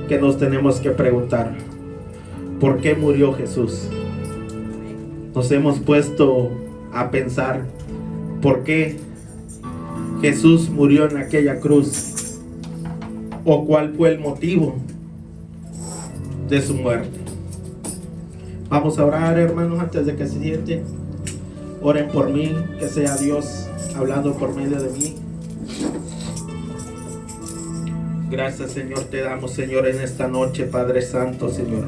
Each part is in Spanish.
Que nos tenemos que preguntar: ¿por qué murió Jesús? Nos hemos puesto a pensar por qué Jesús murió en aquella cruz, o cuál fue el motivo de su muerte. Vamos a orar, hermanos, antes de que se sienten. Oren por mí, que sea Dios hablando por medio de mí. Gracias, Señor, te damos, Señor, en esta noche, Padre Santo, Señor.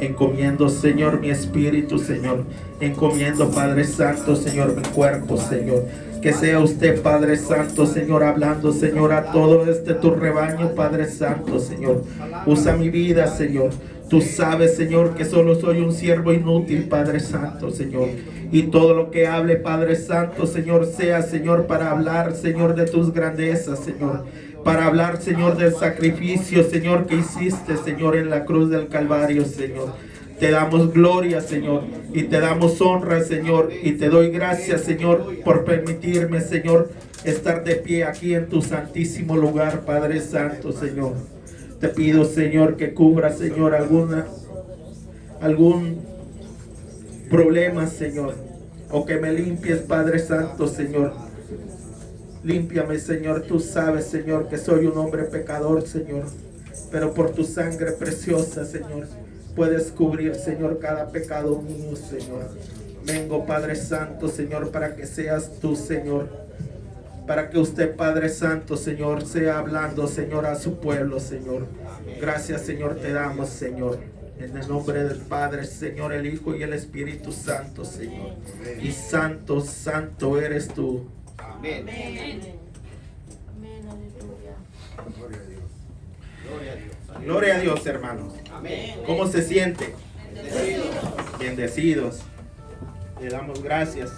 Encomiendo, Señor, mi espíritu, Señor. Encomiendo, Padre Santo, Señor, mi cuerpo, Señor. Que sea usted, Padre Santo, Señor, hablando, Señor, a todo tu rebaño, Padre Santo, Señor. Usa mi vida, Señor. Tú sabes, Señor, que solo soy un siervo inútil, Padre Santo, Señor. Y todo lo que hable, Padre Santo, Señor, sea, Señor, para hablar, Señor, de tus grandezas, Señor. Para hablar, Señor, del sacrificio, Señor, que hiciste, Señor, en la cruz del Calvario, Señor. Te damos gloria, Señor, y te damos honra, Señor, y te doy gracias, Señor, por permitirme, Señor, estar de pie aquí en tu santísimo lugar, Padre Santo, Señor. Te pido, Señor, que cubra, Señor, algún problema, Señor, o que me limpies, Padre Santo, Señor. Límpiame, Señor. Tú sabes, Señor, que soy un hombre pecador, Señor, pero por tu sangre preciosa, Señor, puedes cubrir, Señor, cada pecado mío, Señor. Vengo, Padre Santo, Señor, para que seas tú, Señor, para que usted, Padre Santo, Señor, sea hablando, Señor, a su pueblo, Señor. Gracias, Señor, te damos, Señor, en el nombre del Padre, Señor, el Hijo y el Espíritu Santo, Señor. Y santo, santo eres tú. Amén. Gloria a Dios, hermanos. Amén. ¿Cómo se siente? Bendecidos. Bendecidos. Le damos gracias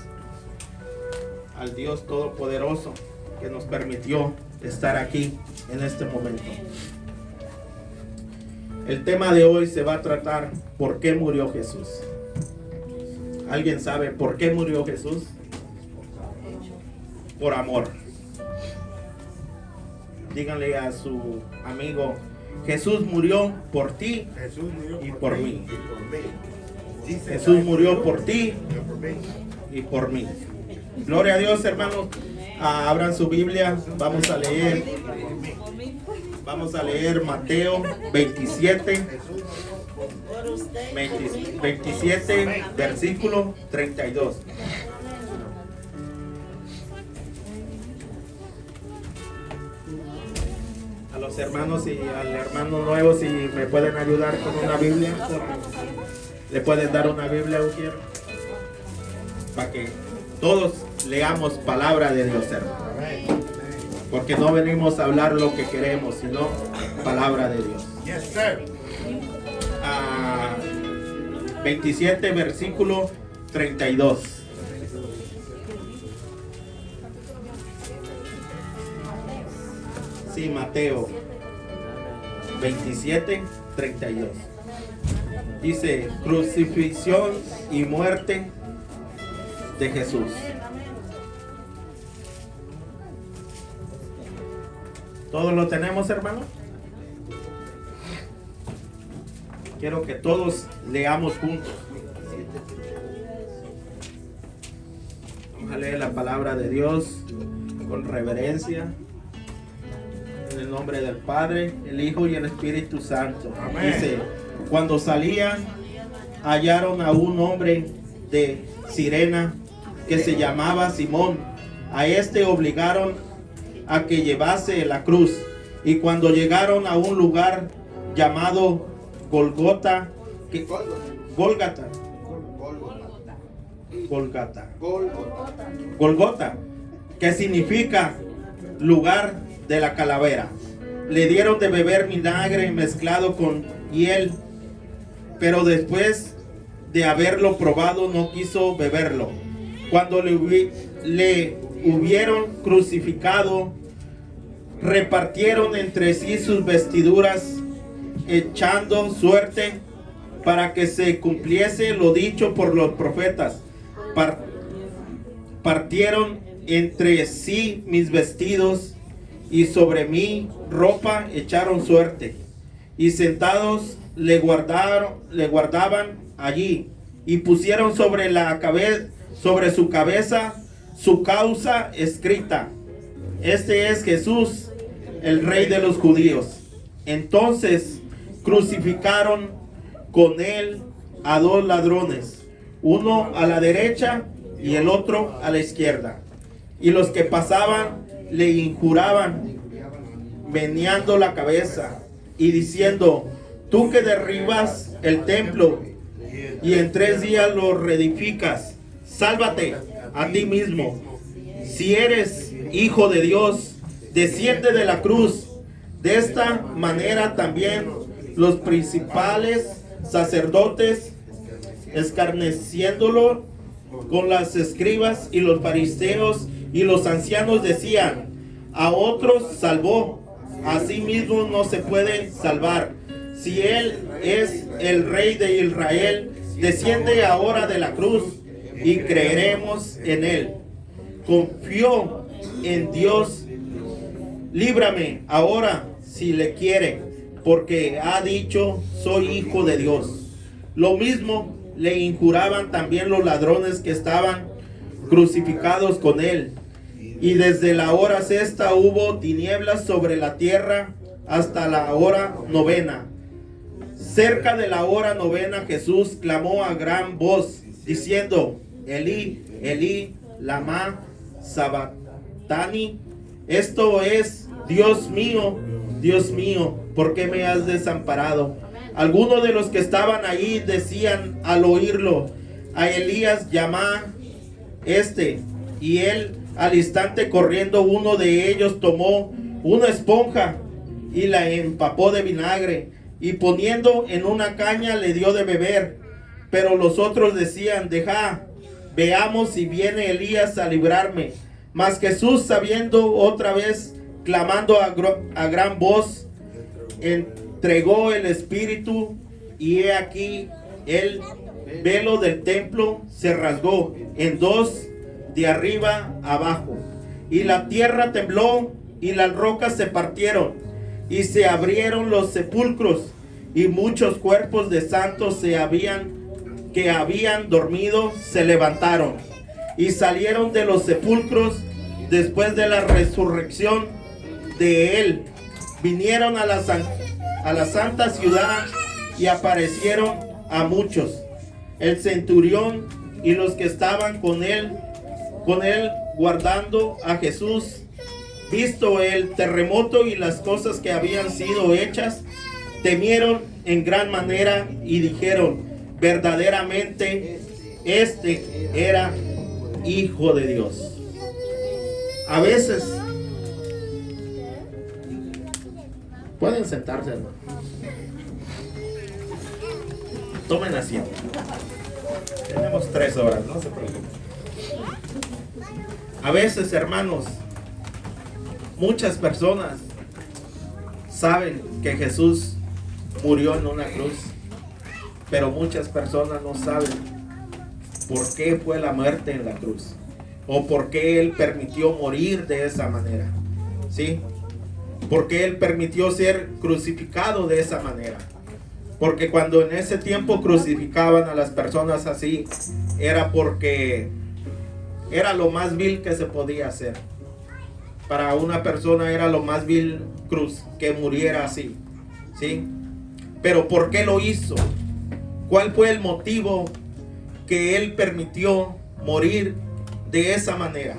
al Dios Todopoderoso que nos permitió estar aquí en este momento. El tema de hoy se va a tratar: ¿por qué murió Jesús? ¿Alguien sabe por qué murió Jesús? Por amor. Díganle a su amigo: Jesús murió por ti y por mí. Jesús murió por ti y por mí. Gloria a Dios, hermanos. Abran su Biblia. Vamos a leer. Vamos a leer Mateo 27, 27, versículo 32. A los hermanos y al hermano nuevo, si me pueden ayudar con una Biblia. ¿Le pueden dar una Biblia, Ujier? Para que todos leamos palabra de Dios, hermano. Porque no venimos a hablar lo que queremos, sino palabra de Dios. 27, versículo 32. Sí, Mateo 27, 32. Dice: crucifixión y muerte de Jesús. ¿Todos lo tenemos, hermano? Quiero que todos leamos juntos. Vamos a leer la palabra de Dios con reverencia. En el nombre del Padre, el Hijo y el Espíritu Santo. Amén. Dice: cuando salían, hallaron a un hombre de Sirena que se llamaba Simón. A este obligaron a que llevase la cruz. Y cuando llegaron a un lugar llamado Golgota, Golgota, que significa lugar de la calavera, le dieron de beber vinagre mezclado con hiel, pero después de haberlo probado no quiso beberlo. Cuando le hubieron crucificado, repartieron entre sí sus vestiduras, echando suerte para que se cumpliese lo dicho por los profetas. Partieron entre sí mis vestidos y sobre mi ropa echaron suerte, y sentados le guardaban allí, y pusieron sobre su cabeza su causa escrita: este es Jesús, el Rey de los judíos. Entonces crucificaron con él a dos ladrones, uno a la derecha y el otro a la izquierda. Y los que pasaban le injuraban, meneando la cabeza y diciendo: tú que derribas el templo y en 3 días lo reedificas, sálvate a ti mismo. Si eres hijo de Dios, desciende de la cruz. De esta manera también los principales sacerdotes, escarneciéndolo con las escribas y los fariseos y los ancianos, decían: a otros salvó, a sí mismo no se puede salvar. Si él es el Rey de Israel, desciende ahora de la cruz y creeremos en él. Confío en Dios, líbrame ahora si le quiere, porque ha dicho: soy hijo de Dios. Lo mismo le injuraban también los ladrones que estaban crucificados con él. Y desde la hora sexta hubo tinieblas sobre la tierra hasta la hora novena. Cerca de la hora novena Jesús clamó a gran voz, diciendo: Elí, Elí, lama sabactani. Esto es: Dios mío, ¿por qué me has desamparado? Algunos de los que estaban ahí decían al oírlo: a Elías llama y él al instante corriendo uno de ellos tomó una esponja y la empapó de vinagre y poniendo en una caña le dio de beber. Pero los otros decían: deja, veamos si viene Elías a librarme. Mas Jesús, sabiendo otra vez, clamando a gran voz, entregó el espíritu, y he aquí el velo del templo se rasgó en dos de arriba abajo, y la tierra tembló y las rocas se partieron y se abrieron los sepulcros, y muchos cuerpos de santos que habían dormido se levantaron y salieron de los sepulcros después de la resurrección de él. Vinieron a la santa ciudad y aparecieron a muchos. El centurión y los que estaban con él guardando a Jesús, visto el terremoto y las cosas que habían sido hechas, temieron en gran manera y dijeron: verdaderamente este era Hijo de Dios. A veces pueden sentarse, hermano. Tomen asiento. Tenemos 3 horas, no se preocupen. A veces, hermanos, muchas personas saben que Jesús murió en una cruz, pero muchas personas no saben por qué fue la muerte en la cruz, o por qué Él permitió morir de esa manera, ¿sí? ¿Por qué Él permitió ser crucificado de esa manera? Porque cuando en ese tiempo crucificaban a las personas así, era porque era lo más vil que se podía hacer. Para una persona era lo más vil que muriera así, ¿sí? Pero ¿por qué lo hizo? ¿Cuál fue el motivo que Él permitió morir de esa manera?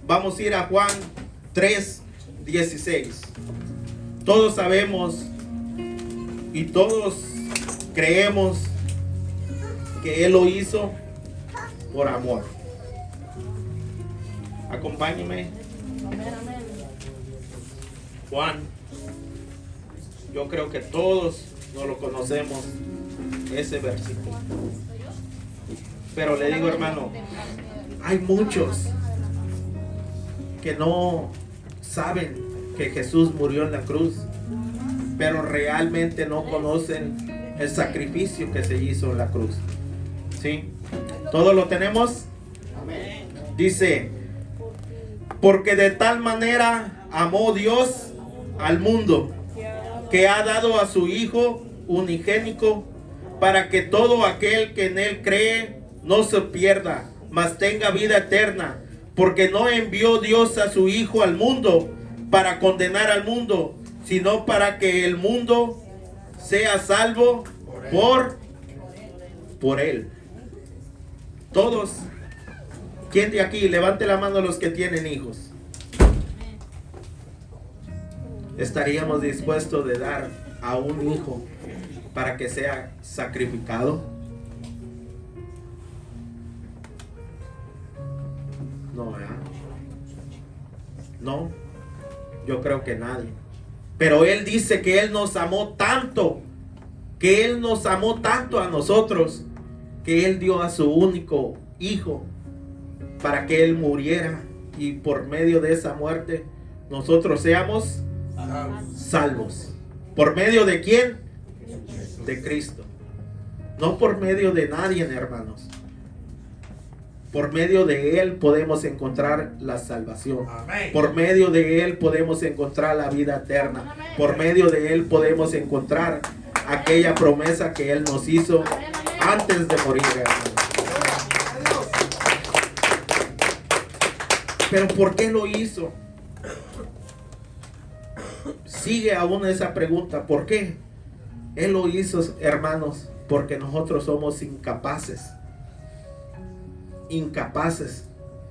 Vamos a ir a Juan 3:16. Todos sabemos y todos creemos que Él lo hizo por amor. Acompáñenme. Juan, yo creo que todos no lo conocemos, ese versículo. Pero le digo, hermano, hay muchos que no saben que Jesús murió en la cruz, pero realmente no conocen el sacrificio que se hizo en la cruz. ¿Sí? ¿Todo lo tenemos? Dice: porque de tal manera amó Dios al mundo, que ha dado a su Hijo unigénico, para que todo aquel que en él cree no se pierda, mas tenga vida eterna. Porque no envió Dios a su Hijo al mundo para condenar al mundo, sino para que el mundo sea salvo por él. Todos. ¿Quién de aquí? Levante la mano los que tienen hijos. ¿Estaríamos dispuestos de dar a un hijo para que sea sacrificado? No, ¿verdad? No, yo creo que nadie. Pero Él dice que Él nos amó tanto, que Él nos amó tanto a nosotros, que Él dio a su único Hijo para que Él muriera y por medio de esa muerte nosotros seamos salvos. ¿Por medio de quién? De Cristo. No por medio de nadie, hermanos. Por medio de Él podemos encontrar la salvación. Amén. Por medio de Él podemos encontrar la vida eterna. Amén. Por medio de Él podemos encontrar aquella promesa que Él nos hizo antes de morir, hermanos. Pero ¿por qué lo hizo? Sigue aún esa pregunta. ¿Por qué? Él lo hizo, hermanos, porque nosotros somos incapaces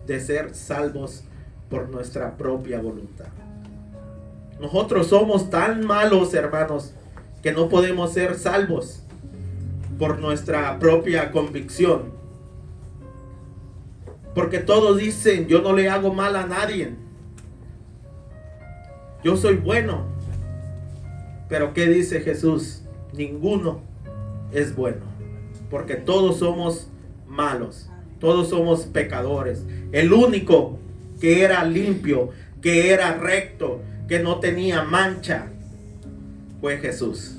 de ser salvos por nuestra propia voluntad. Nosotros somos tan malos, hermanos, que no podemos ser salvos por nuestra propia convicción. Porque todos dicen, yo no le hago mal a nadie, yo soy bueno. Pero ¿qué dice Jesús? Ninguno es bueno, porque todos somos malos. Todos somos pecadores. El único que era limpio, que era recto, que no tenía mancha, fue Jesús.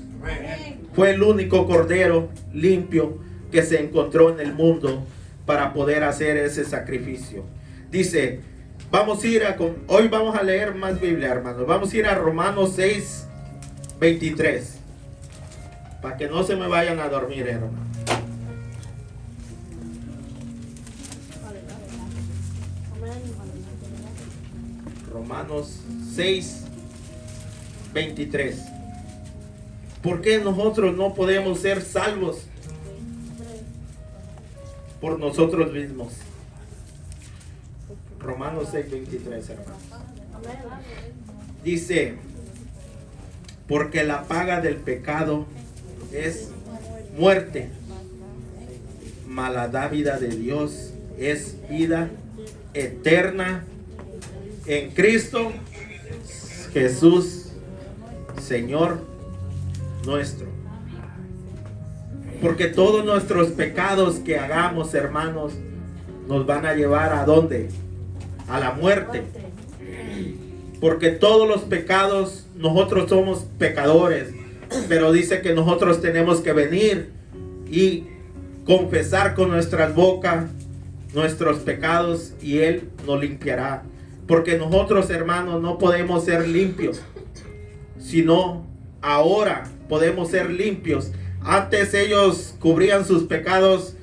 Fue el único cordero limpio que se encontró en el mundo para poder hacer ese sacrificio. Dice, hoy vamos a leer más Biblia, hermanos. Vamos a ir a Romanos 6, 23. Para que no se me vayan a dormir, hermanos. Romanos 6, 23. ¿Por qué nosotros no podemos ser salvos? Por nosotros mismos. Romanos 6, 23, hermanos. Dice, porque la paga del pecado es muerte, mas la dávida de Dios es vida eterna en Cristo Jesús, Señor nuestro. Porque todos nuestros pecados que hagamos, hermanos, nos van a llevar ¿a dónde? A la muerte. Porque todos los pecados, nosotros somos pecadores, pero dice que nosotros tenemos que venir y confesar con nuestras bocas nuestros pecados y Él nos limpiará. Porque nosotros, hermanos, no podemos ser limpios, sino ahora podemos ser limpios. Antes ellos cubrían sus pecados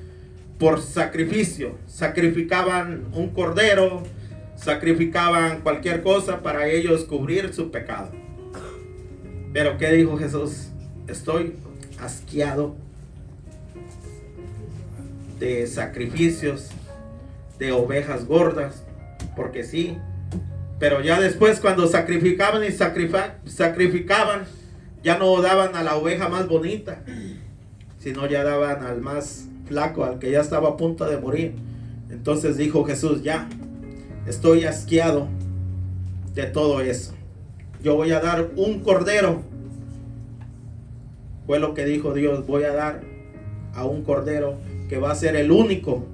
por sacrificio. Sacrificaban un cordero, sacrificaban cualquier cosa para ellos cubrir su pecado. Pero ¿qué dijo Jesús? Estoy asqueado de sacrificios, de ovejas gordas, porque sí. Pero ya después cuando sacrificaban y sacrificaban, ya no daban a la oveja más bonita, sino ya daban al más flaco, al que ya estaba a punto de morir. Entonces dijo Jesús, ya, estoy asqueado de todo eso. Yo voy a dar un cordero. Fue lo que dijo Dios, voy a dar a un cordero que va a ser el único.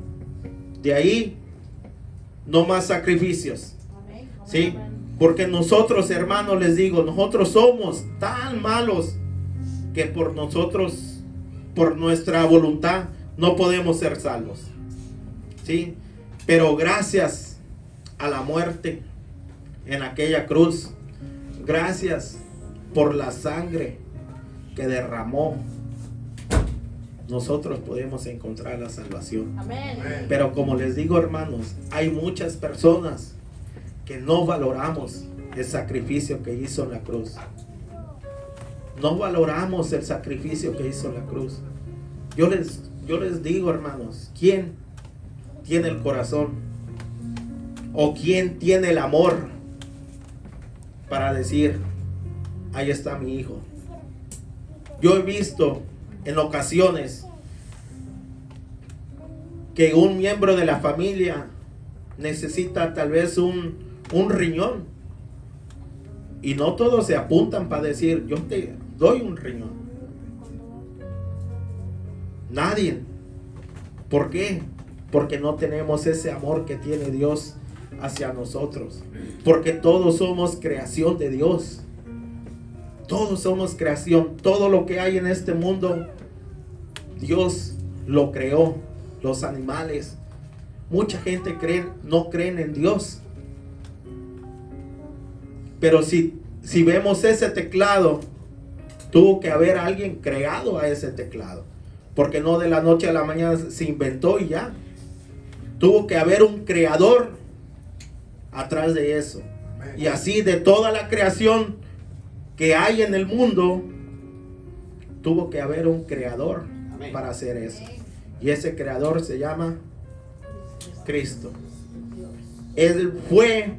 De ahí, no más sacrificios. ¿Sí? Porque nosotros, hermanos, les digo, nosotros somos tan malos que por nosotros, por nuestra voluntad, no podemos ser salvos. ¿Sí? Pero gracias a la muerte en aquella cruz gracias por la sangre que derramó, nosotros podemos encontrar la salvación. Amén. Pero como les digo, hermanos, hay muchas personas que no valoramos el sacrificio que hizo en la cruz. No valoramos el sacrificio que hizo en la cruz. Yo les digo, hermanos, ¿quién tiene el corazón? ¿O quién tiene el amor para decir, ahí está mi hijo? Yo he visto en ocasiones que un miembro de la familia necesita tal vez un riñón, y no todos se apuntan para decir, yo te doy un riñón. Nadie. ¿Por qué? Porque no tenemos ese amor que tiene Dios hacia nosotros. Porque todos somos creación de Dios. Todos somos creación. Todo lo que hay en este mundo, Dios lo creó. Los animales. Mucha gente no creen en Dios. Pero si vemos ese teclado, tuvo que haber alguien creado a ese teclado. Porque no de la noche a la mañana se inventó y ya. Tuvo que haber un creador atrás de eso. Y así de toda la creación que hay en el mundo, tuvo que haber un creador para hacer eso. Y ese creador se llama Cristo. Él fue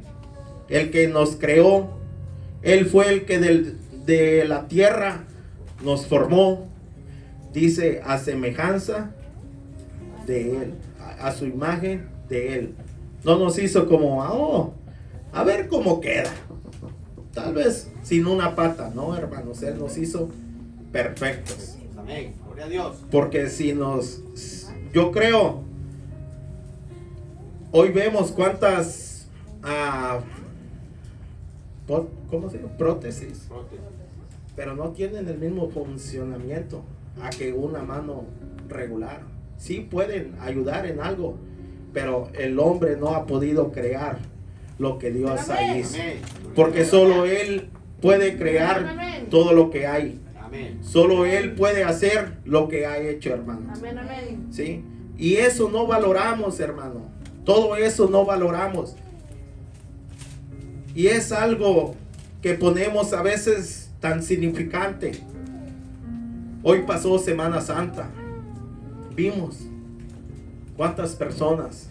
el que nos creó. Él fue el que de la tierra nos formó. Dice, a semejanza de Él, a su imagen de Él. No nos hizo como, a ver cómo queda. Tal vez sin una pata, no, hermanos. Él nos hizo perfectos. Amén. Gloria a Dios. Porque yo creo, hoy vemos cuántas, ¿cómo se llama? Prótesis. Pero no tienen el mismo funcionamiento a que una mano regular. Sí pueden ayudar en algo, pero el hombre no ha podido crear lo que Dios hizo. Porque solo Él puede crear todo lo que hay. Solo Él puede hacer lo que ha hecho, hermano. ¿Sí? Y eso no valoramos, hermano. Todo eso no valoramos. Y es algo que ponemos a veces tan significante. Hoy pasó Semana Santa. Vimos cuántas personas,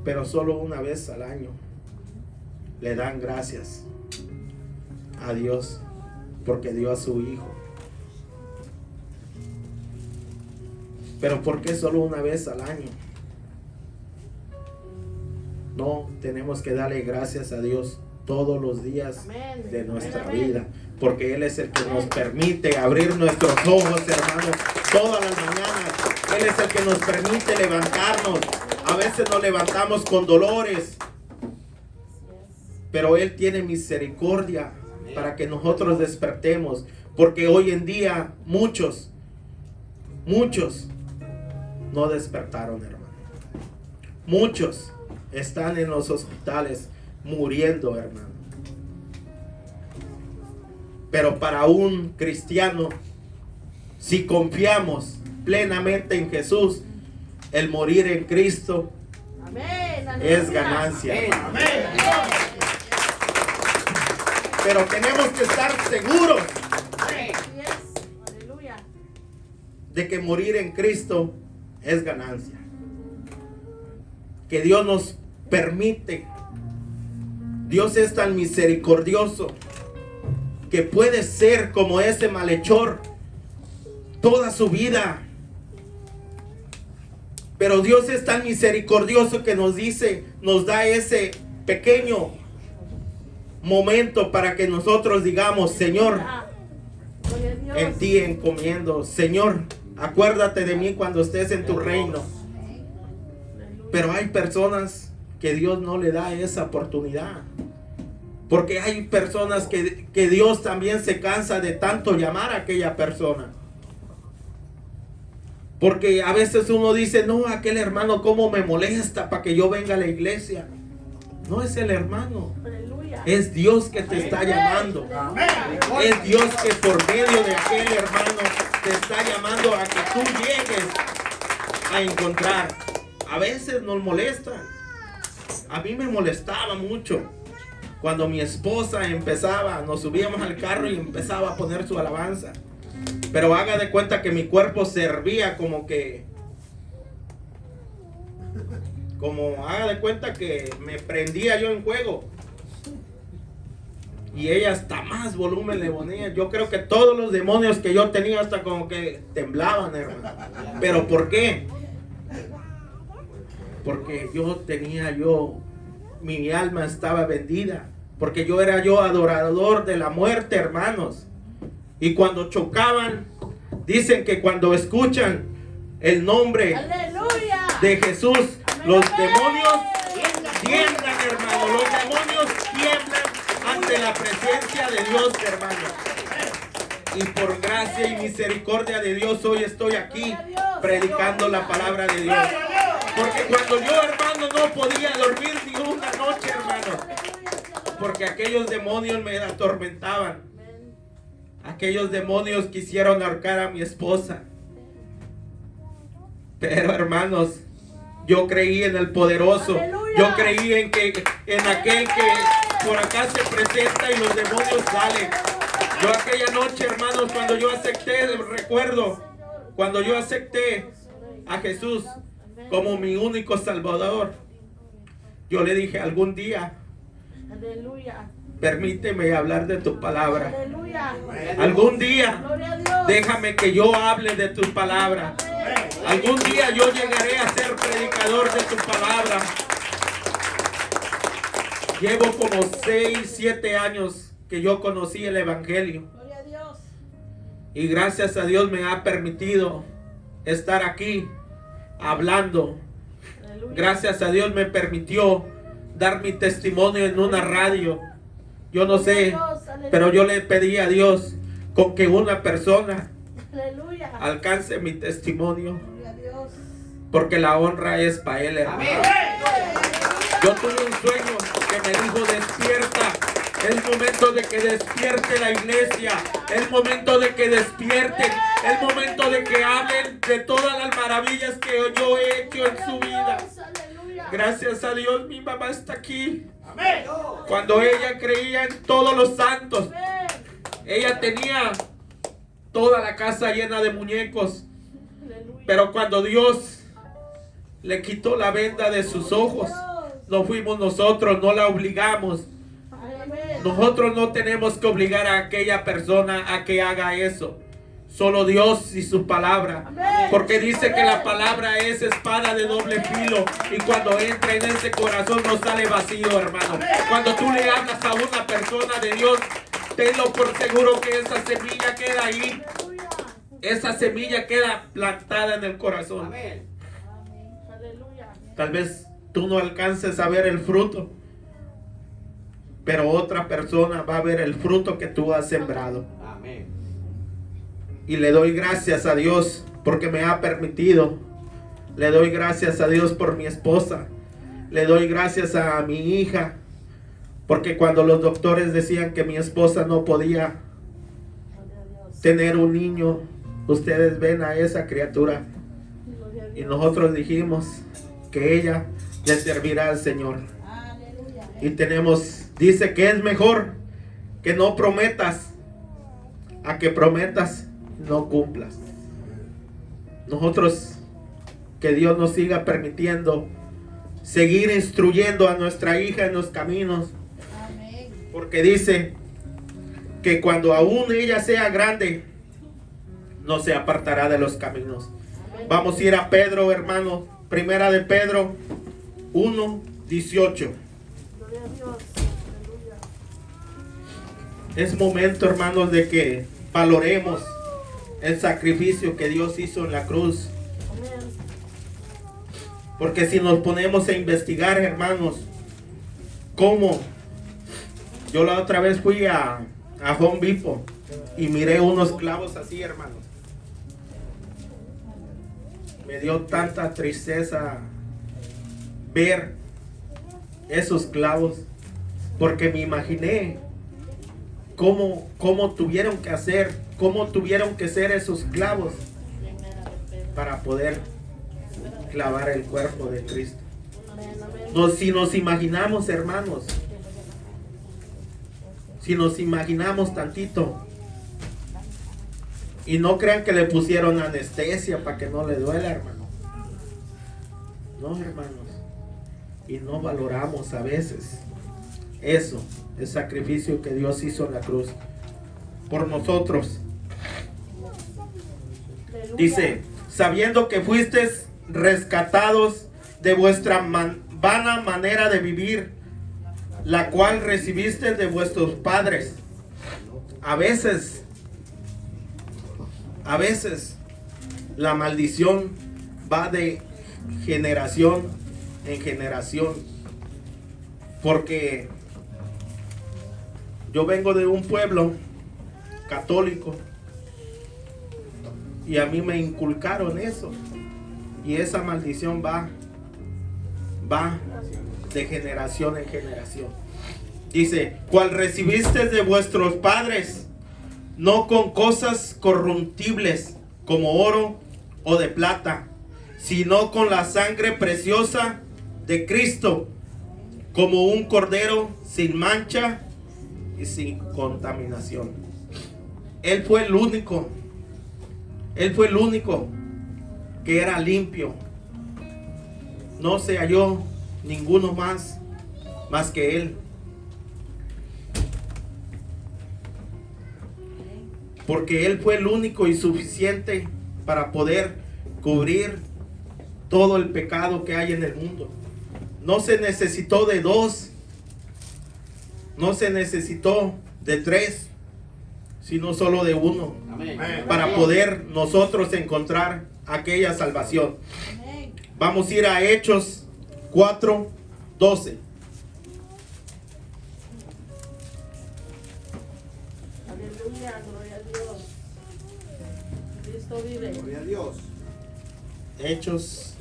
pero solo una vez al año le dan gracias a Dios porque dio a su hijo. Pero ¿por qué solo una vez al año? No, tenemos que darle gracias a Dios todos los días de nuestra vida, porque Él es el que nos permite abrir nuestros ojos, hermano, todas las mañanas. Él es el que nos permite levantarnos. A veces nos levantamos con dolores, pero Él tiene misericordia para que nosotros despertemos, porque hoy en día muchos no despertaron, hermano. Muchos están en los hospitales muriendo, hermano. Pero para un cristiano, si confiamos plenamente en Jesús, el morir en Cristo es ganancia. Pero tenemos que estar seguros de que morir en Cristo es ganancia. Que Dios nos permite. Dios es tan misericordioso que puede ser como ese malhechor toda su vida. Pero Dios es tan misericordioso que nos da ese pequeño momento para que nosotros digamos, Señor, en ti encomiendo. Señor, acuérdate de mí cuando estés en tu reino. Pero hay personas que Dios no le da esa oportunidad. Porque hay personas que Dios también se cansa de tanto llamar a aquella persona. Porque a veces uno dice, no, aquel hermano cómo me molesta para que yo venga a la iglesia. No es el hermano. Es Dios que te está llamando. Es Dios que por medio de aquel hermano te está llamando a que tú llegues a encontrar. A veces nos molesta. A mí me molestaba mucho cuando mi esposa empezaba, nos subíamos al carro y empezaba a poner su alabanza. Pero haga de cuenta que mi cuerpo servía haga de cuenta que me prendía yo en juego. Y ella hasta más volumen le ponía. Yo creo que todos los demonios que yo tenía hasta como que temblaban, hermano. ¿Pero por qué? Porque mi alma estaba vendida. Porque yo era adorador de la muerte, hermanos. Y cuando chocaban, dicen que cuando escuchan el nombre ¡aleluya! De Jesús, los demonios tiemblan, hermano. Los demonios tiemblan ante la presencia de Dios, hermano. Y por gracia y misericordia de Dios, hoy estoy aquí predicando la palabra de Dios. Porque cuando yo, hermano, no podía dormir ni una noche, hermano, porque aquellos demonios me atormentaban. Aquellos demonios quisieron ahorcar a mi esposa. Pero, hermanos, yo creí en el poderoso. Yo creí en aquel que por acá se presenta y los demonios salen. Yo aquella noche, hermanos, cuando yo recuerdo, cuando yo acepté a Jesús como mi único Salvador, yo le dije algún día, permíteme hablar de tu palabra. Algún día, déjame que yo hable de tu palabra. Algún día yo llegaré a ser predicador de tu palabra. Llevo como 6, 7 años que yo conocí el Evangelio. Y gracias a Dios me ha permitido estar aquí hablando. Gracias a Dios me permitió dar mi testimonio en una radio. Yo no sé, pero yo le pedí a Dios con que una persona alcance mi testimonio. Porque la honra es para Él, hermano. Yo tuve un sueño que me dijo: despierta. Es momento de que despierte la iglesia. Es momento de que despierten. Es momento de que hablen de todas las maravillas que yo he hecho en su vida. Gracias a Dios mi mamá está aquí. Cuando ella creía en todos los santos, ella tenía toda la casa llena de muñecos. Pero cuando Dios le quitó la venda de sus ojos, no fuimos nosotros, no la obligamos. Nosotros no tenemos que obligar a aquella persona a que haga eso. Solo Dios y su palabra. Porque dice que la palabra es espada de doble filo. Y cuando entra en ese corazón no sale vacío, hermano. Cuando tú le hablas a una persona de Dios, tenlo por seguro que esa semilla queda ahí. Esa semilla queda plantada en el corazón. Tal vez tú no alcances a ver el fruto, pero otra persona va a ver el fruto que tú has sembrado. Amén. Y le doy gracias a Dios porque me ha permitido. Le doy gracias a Dios por mi esposa. Le doy gracias a mi hija. Porque cuando los doctores decían que mi esposa no podía tener un niño, ustedes ven a esa criatura. Y nosotros dijimos que ella le servirá al Señor. Y dice que es mejor que no prometas a que prometas no cumplas. Nosotros, que Dios nos siga permitiendo seguir instruyendo a nuestra hija en los caminos. Porque dice que cuando aún ella sea grande, no se apartará de los caminos. Vamos a ir a Pedro, hermano. Primera de Pedro 1:18. Es momento, hermanos, de que valoremos el sacrificio que Dios hizo en la cruz. Porque si nos ponemos a investigar, hermanos, cómo yo la otra vez fui a Home Depot y miré unos clavos así, hermanos. Me dio tanta tristeza ver esos clavos. porque me imaginé cómo tuvieron que hacer, cómo tuvieron que ser esos clavos para poder clavar el cuerpo de Cristo. Si nos imaginamos, hermanos, si nos imaginamos tantito, y no crean que le pusieron anestesia para que no le duela, hermano. No, hermanos. Y no valoramos a veces eso, el sacrificio que Dios hizo en la cruz por nosotros. Dice, sabiendo que fuisteis rescatados de vuestra vana manera de vivir, la cual recibisteis de vuestros padres. A veces la maldición va de generación en generación, porque yo vengo de un pueblo católico y a mí me inculcaron eso, y esa maldición va de generación en generación. Dice, cual recibiste de vuestros padres, no con cosas corruptibles como oro o de plata, sino con la sangre preciosa de Cristo, como un cordero sin mancha y sin contaminación. Él fue el único que era limpio. No se halló ninguno más que Él. Porque Él fue el único y suficiente para poder cubrir todo el pecado que hay en el mundo. No se necesitó de dos, no se necesitó de tres, sino solo de uno. Amén. Para poder nosotros encontrar aquella salvación. Amén. Vamos a ir a Hechos 4:12. Aleluya, gloria a Dios. Cristo vive. Gloria a Dios. Hechos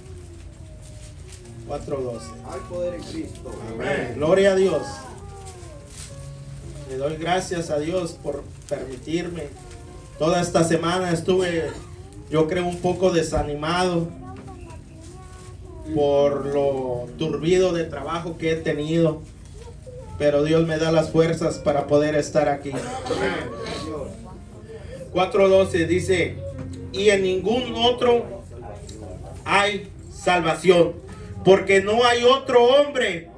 4:12. Hay poder en Cristo. Amén. Gloria a Dios. Le doy gracias a Dios por permitirme. Toda esta semana estuve, yo creo, un poco desanimado por lo turbido de trabajo que he tenido, pero Dios me da las fuerzas para poder estar aquí. 4:12 dice, y en ningún otro hay salvación, porque no hay otro hombre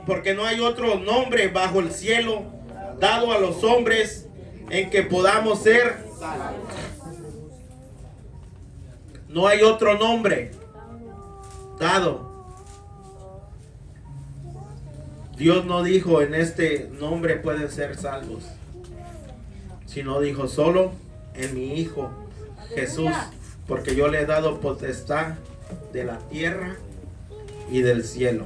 porque no hay otro nombre bajo el cielo dado a los hombres en que podamos ser. No hay otro nombre dado. Dios no dijo en este nombre pueden ser salvos, sino dijo solo en mi Hijo Jesús, porque yo le he dado potestad de la tierra y del cielo.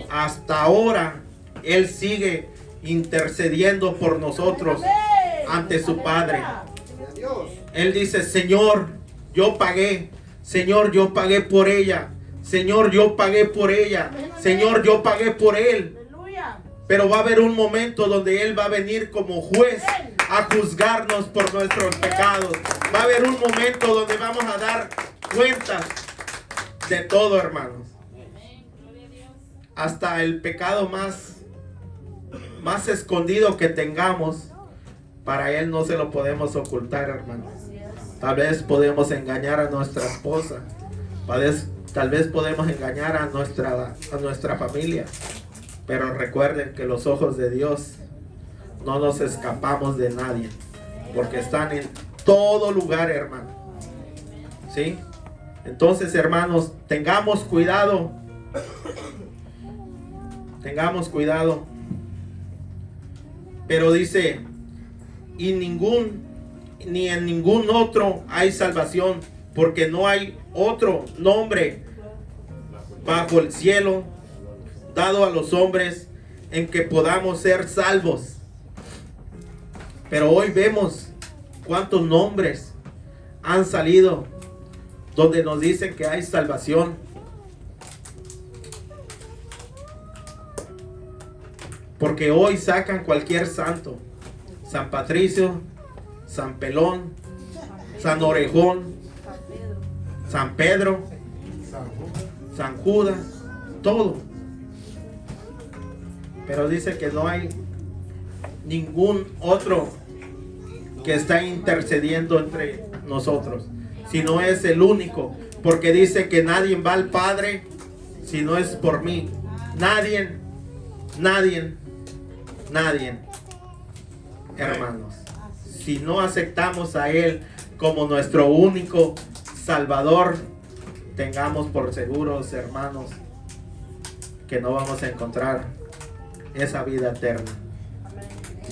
Hasta ahora Él sigue intercediendo por nosotros ante su Padre. Él dice, Señor, yo pagué. Señor, yo pagué por ella. Señor, yo pagué por ella. Señor, yo pagué por él. Pero va a haber un momento donde Él va a venir como juez a juzgarnos por nuestros pecados. Va a haber un momento donde vamos a dar cuentas de todo, hermanos. Hasta el pecado más escondido que tengamos, para Él no se lo podemos ocultar, hermanos. Tal vez podemos engañar a nuestra esposa. Tal vez podemos engañar a nuestra familia. Pero recuerden que los ojos de Dios no nos escapamos de nadie, porque están en todo lugar, hermano. ¿Sí? Entonces, hermanos, tengamos cuidado. Tengamos cuidado. Pero dice, ni en ningún otro hay salvación, porque no hay otro nombre bajo el cielo dado a los hombres en que podamos ser salvos. Pero hoy vemos cuántos nombres han salido donde nos dicen que hay salvación. Porque hoy sacan cualquier santo. San Patricio, San Pelón, San Orejón, San Pedro, San Judas, todo. Pero dice que no hay ningún otro que está intercediendo entre nosotros, sino es el único. Porque dice que nadie va al Padre si no es por mí. Nadie, hermanos. Si no aceptamos a Él como nuestro único Salvador, tengamos por seguros, hermanos, que no vamos a encontrar esa vida eterna.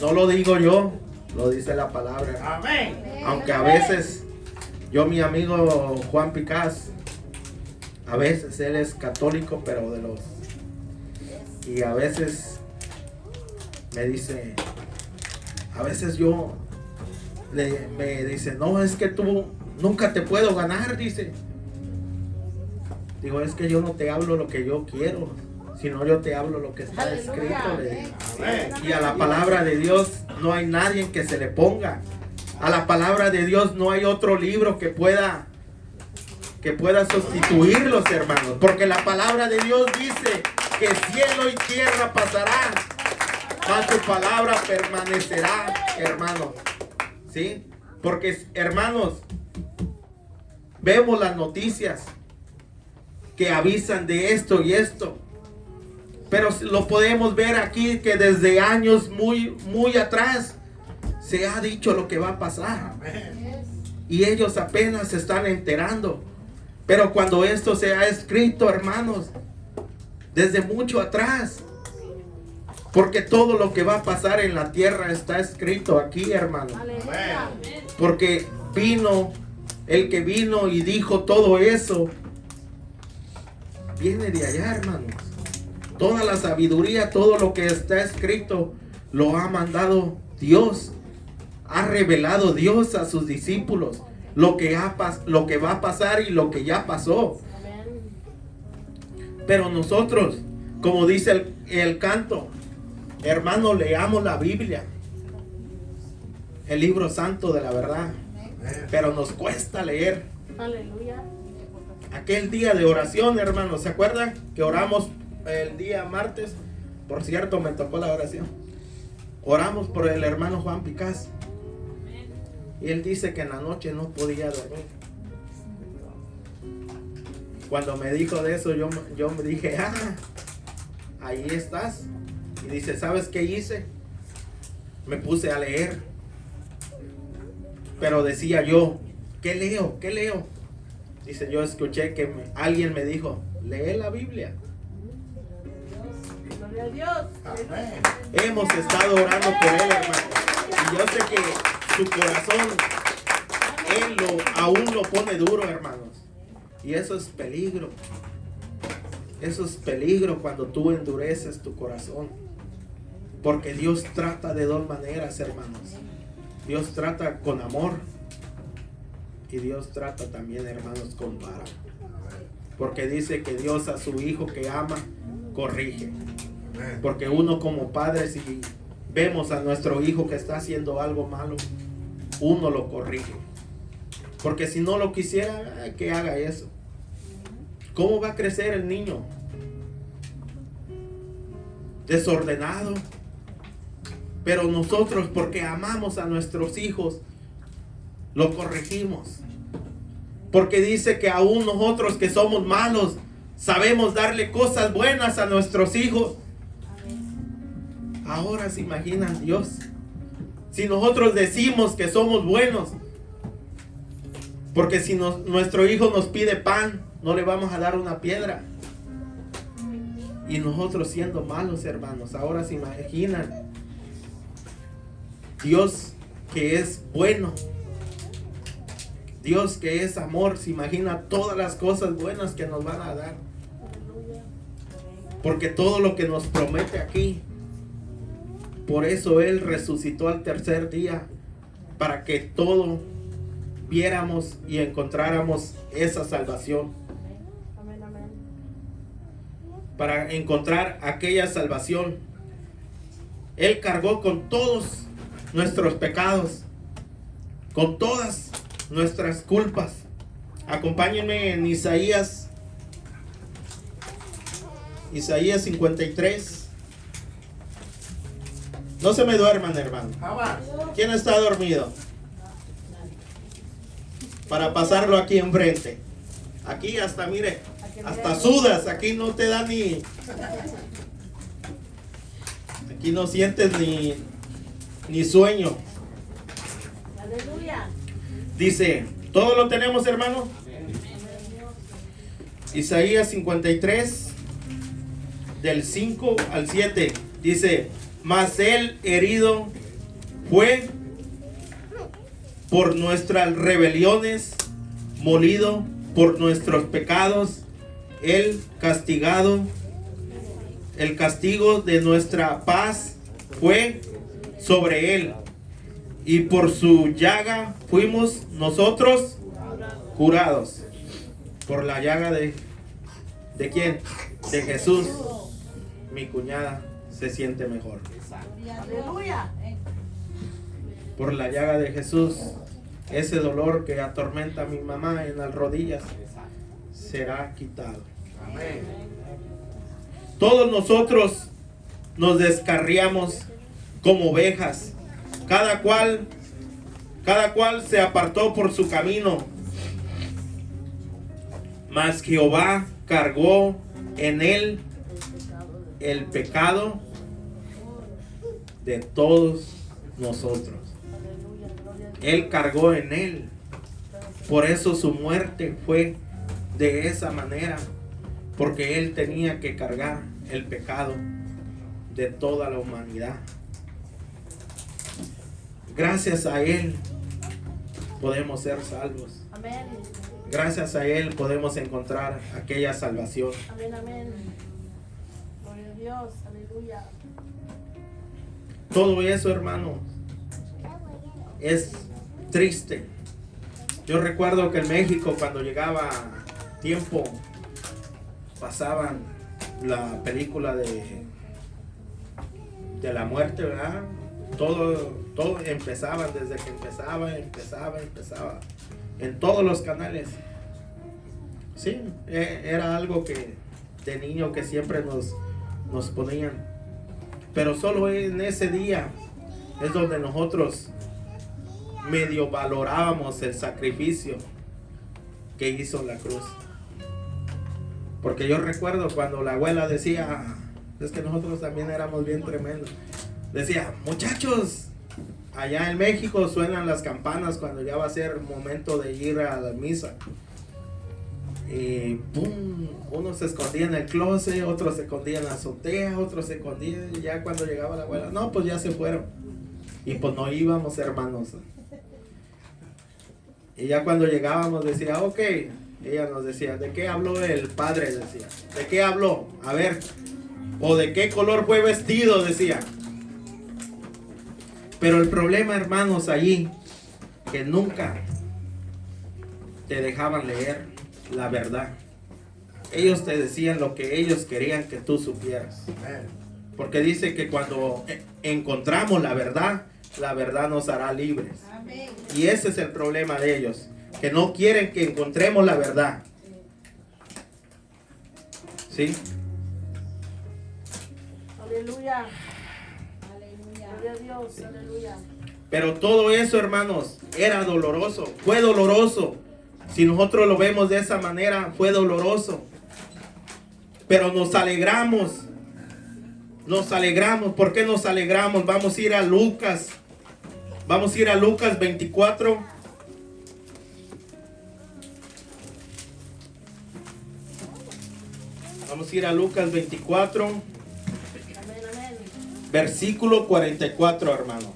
No lo digo yo, lo dice la palabra. Amén. Aunque a veces, mi amigo Juan Picás, a veces él es católico, pero y a veces me dice, a veces me dice, no, es que tú nunca te puedo ganar, dice. Digo, es que yo no te hablo lo que yo quiero, sino yo te hablo lo que está escrito. Le digo. Y a la palabra de Dios no hay nadie que se le ponga. A la palabra de Dios no hay otro libro que pueda sustituirlos, hermanos. Porque la palabra de Dios dice que cielo y tierra pasarán, mas su palabra permanecerá, hermanos. ¿Sí? Porque, hermanos, vemos las noticias que avisan de esto y esto. Pero lo podemos ver aquí que desde años muy atrás se ha dicho lo que va a pasar. Y ellos apenas se están enterando. Pero cuando esto se ha escrito, hermanos, desde mucho atrás. Porque todo lo que va a pasar en la tierra está escrito aquí, hermanos. Porque el que vino y dijo todo eso, viene de allá, hermanos. Toda la sabiduría, todo lo que está escrito, lo ha mandado Dios. Ha revelado Dios a sus discípulos lo que va a pasar y lo que ya pasó. Pero nosotros, como dice el canto, hermano, leamos la Biblia, el libro santo de la verdad. Pero nos cuesta leer. Aleluya. Aquel día de oración, hermanos, ¿se acuerdan que oramos el día martes? Por cierto, me tocó la oración. Oramos por el hermano Juan Picás. Y él dice que en la noche no podía dormir. Cuando me dijo de eso, yo me dije, ahí estás. Y dice, ¿sabes qué hice? Me puse a leer. Pero decía yo, ¿qué leo? ¿Qué leo? Dice, yo escuché que alguien me dijo, lee la Biblia. Gloria a Dios. Amén. Hemos estado orando por él, hermano. Y yo sé que su corazón, él aún lo pone duro, hermanos. Y eso es peligro. Eso es peligro cuando tú endureces tu corazón. Porque Dios trata de dos maneras, hermanos. Dios trata con amor. Y Dios trata también, hermanos, con vara. Porque dice que Dios a su hijo que ama, corrige. Porque uno como padre, si vemos a nuestro hijo que está haciendo algo malo, uno lo corrige. Porque si no lo quisiera, que haga eso. ¿Cómo va a crecer el niño? Desordenado. Pero nosotros, porque amamos a nuestros hijos, lo corregimos. Porque dice que aún nosotros que somos malos, sabemos darle cosas buenas a nuestros hijos. Ahora se imaginan Dios. Si nosotros decimos que somos buenos, porque si nuestro hijo nos pide pan, no le vamos a dar una piedra. Y nosotros siendo malos, hermanos, ahora se imaginan Dios que es bueno, Dios que es amor, se imagina todas las cosas buenas que nos van a dar. Porque todo lo que nos promete aquí, por eso Él resucitó al tercer día, para que todo viéramos y encontráramos esa salvación. Amén, amén. Para encontrar aquella salvación Él cargó con todos nuestros pecados, con todas nuestras culpas. Acompáñenme en Isaías 53. No se me duerman, hermano. ¿Quién está dormido? Para pasarlo aquí enfrente. Aquí hasta, mire, hasta sudas. Aquí no te da ni... Aquí no sientes ni sueño. Aleluya. Dice, ¿todo lo tenemos, hermano? Isaías 53, del 5 al 7. Dice, mas él herido fue por nuestras rebeliones, molido por nuestros pecados, él castigado, el castigo de nuestra paz fue sobre él, y por su llaga fuimos nosotros curados. Por la llaga ¿de quién? De Jesús. Mi cuñada se siente mejor. Aleluya. Por la llaga de Jesús, ese dolor que atormenta a mi mamá en las rodillas será quitado. Amén. Todos nosotros nos descarriamos como ovejas, cada cual se apartó por su camino, mas Jehová cargó en él el pecado de todos nosotros. Él cargó en él. Por eso su muerte fue de esa manera, porque él tenía que cargar el pecado de toda la humanidad. Gracias a él podemos ser salvos. Amén. Gracias a él podemos encontrar aquella salvación. Amén, amén. Gloria a Dios. Aleluya. Todo eso, hermano, es triste. Yo recuerdo que en México, cuando llegaba tiempo, pasaban la película de la muerte, ¿verdad? Todo empezaba, desde que empezaba en todos los canales. Sí, era algo que de niño que siempre nos ponían. Pero solo en ese día es donde nosotros medio valorábamos el sacrificio que hizo la cruz. Porque yo recuerdo cuando la abuela decía, es que nosotros también éramos bien tremendos, decía, muchachos, allá en México suenan las campanas cuando ya va a ser momento de ir a la misa. Y pum, uno se escondía en el closet, otro se escondía en la azotea, otro se escondía, y ya cuando llegaba la abuela, no, pues ya se fueron. Y pues no íbamos, hermanos. Y ya cuando llegábamos decía, ok, ella nos decía, ¿de qué habló el padre? Decía, ¿de qué habló? A ver, o ¿de qué color fue vestido? Decía. Pero el problema, hermanos, allí, que nunca te dejaban leer la verdad. Ellos te decían lo que ellos querían que tú supieras. Porque dice que cuando encontramos la verdad nos hará libres. Amén. Y ese es el problema de ellos, que no quieren que encontremos la verdad. ¿Sí? Aleluya. Aleluya. Gloria a Dios. Aleluya. Pero todo eso, hermanos, era doloroso, fue doloroso. Si nosotros lo vemos de esa manera, fue doloroso. Pero nos alegramos. Nos alegramos. ¿Por qué nos alegramos? Vamos a ir a Lucas. Vamos a ir a Lucas 24. Vamos a ir a Lucas 24. Amén, amén. Versículo 44, hermano.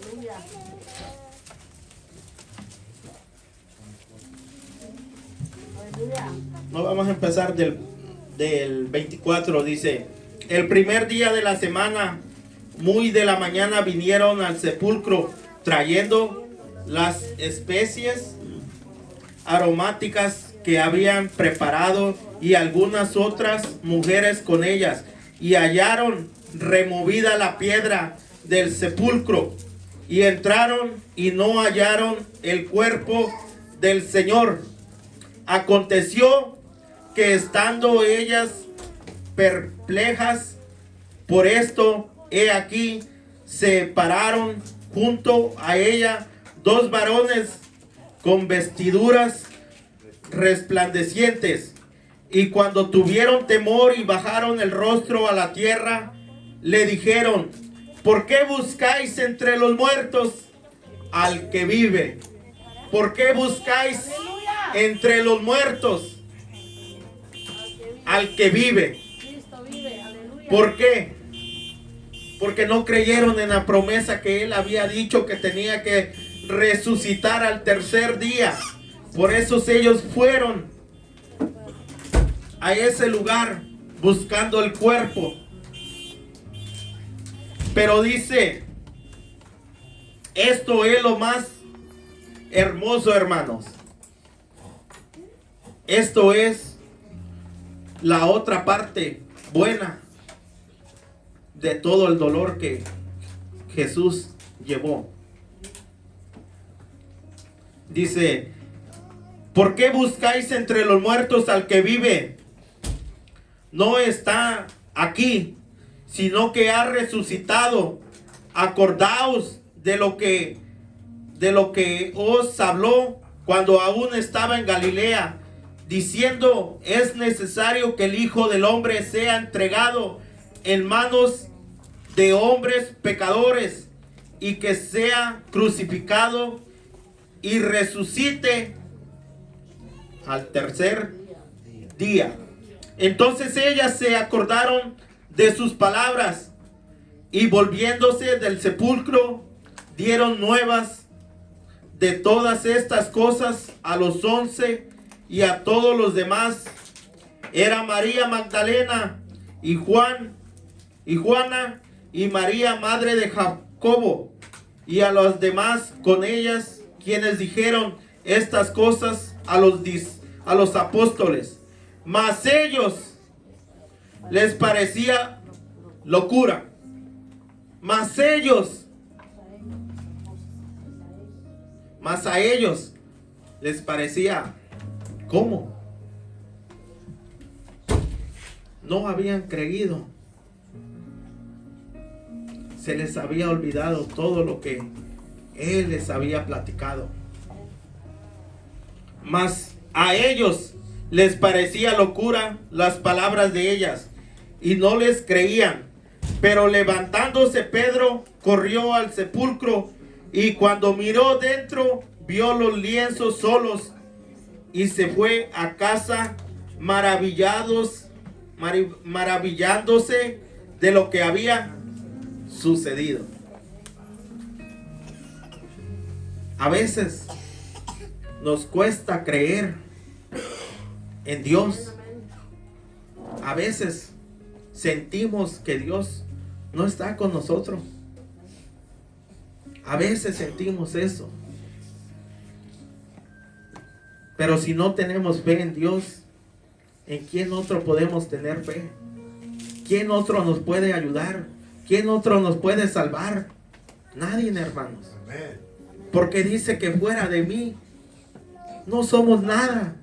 Aleluya. Aleluya. No, vamos a empezar del 24. Dice, el primer día de la semana, muy de la mañana, vinieron al sepulcro trayendo las especies aromáticas que habían preparado y algunas otras mujeres con ellas, y hallaron removida la piedra del sepulcro, y entraron y no hallaron el cuerpo del Señor. Aconteció que estando ellas perplejas por esto, he aquí se pararon junto a ella dos varones con vestiduras resplandecientes, y cuando tuvieron temor y bajaron el rostro a la tierra, le dijeron: ¿por qué buscáis entre los muertos al que vive? ¿Por qué buscáis entre los muertos al que vive? ¿Por qué? Porque no creyeron en la promesa que él había dicho que tenía que resucitar al tercer día. Por eso ellos fueron a ese lugar buscando el cuerpo. Pero dice, esto es lo más hermoso, hermanos. Esto es la otra parte buena de todo el dolor que Jesús llevó. Dice: ¿por qué buscáis entre los muertos al que vive? No está aquí, sino que ha resucitado. Acordaos de lo que os habló cuando aún estaba en Galilea, diciendo: es necesario que el Hijo del Hombre sea entregado en manos de hombres pecadores, y que sea crucificado y resucite al tercer día. Entonces ellas se acordaron de sus palabras, y volviéndose del sepulcro dieron nuevas de todas estas cosas a los 11 y a todos los demás. Era María Magdalena y Juana y María, madre de Jacobo, y a los demás con ellas, quienes dijeron estas cosas a los apóstoles. Mas ellos les parecía locura. Mas a ellos les parecía, ¿cómo? No habían creído. Se les había olvidado todo lo que Él les había platicado. Mas a ellos les parecía locura las palabras de ellas, y no les creían. Pero levantándose Pedro, corrió al sepulcro, y cuando miró dentro, vio los lienzos solos, y se fue a casa maravillándose de lo que había sucedido. A veces nos cuesta creer en Dios. A veces sentimos que Dios no está con nosotros. A veces sentimos eso. Pero si no tenemos fe en Dios, ¿en quién otro podemos tener fe? ¿Quién otro nos puede ayudar? ¿Quién otro nos puede salvar? Nadie, hermanos. Porque dice que fuera de mí no somos nada.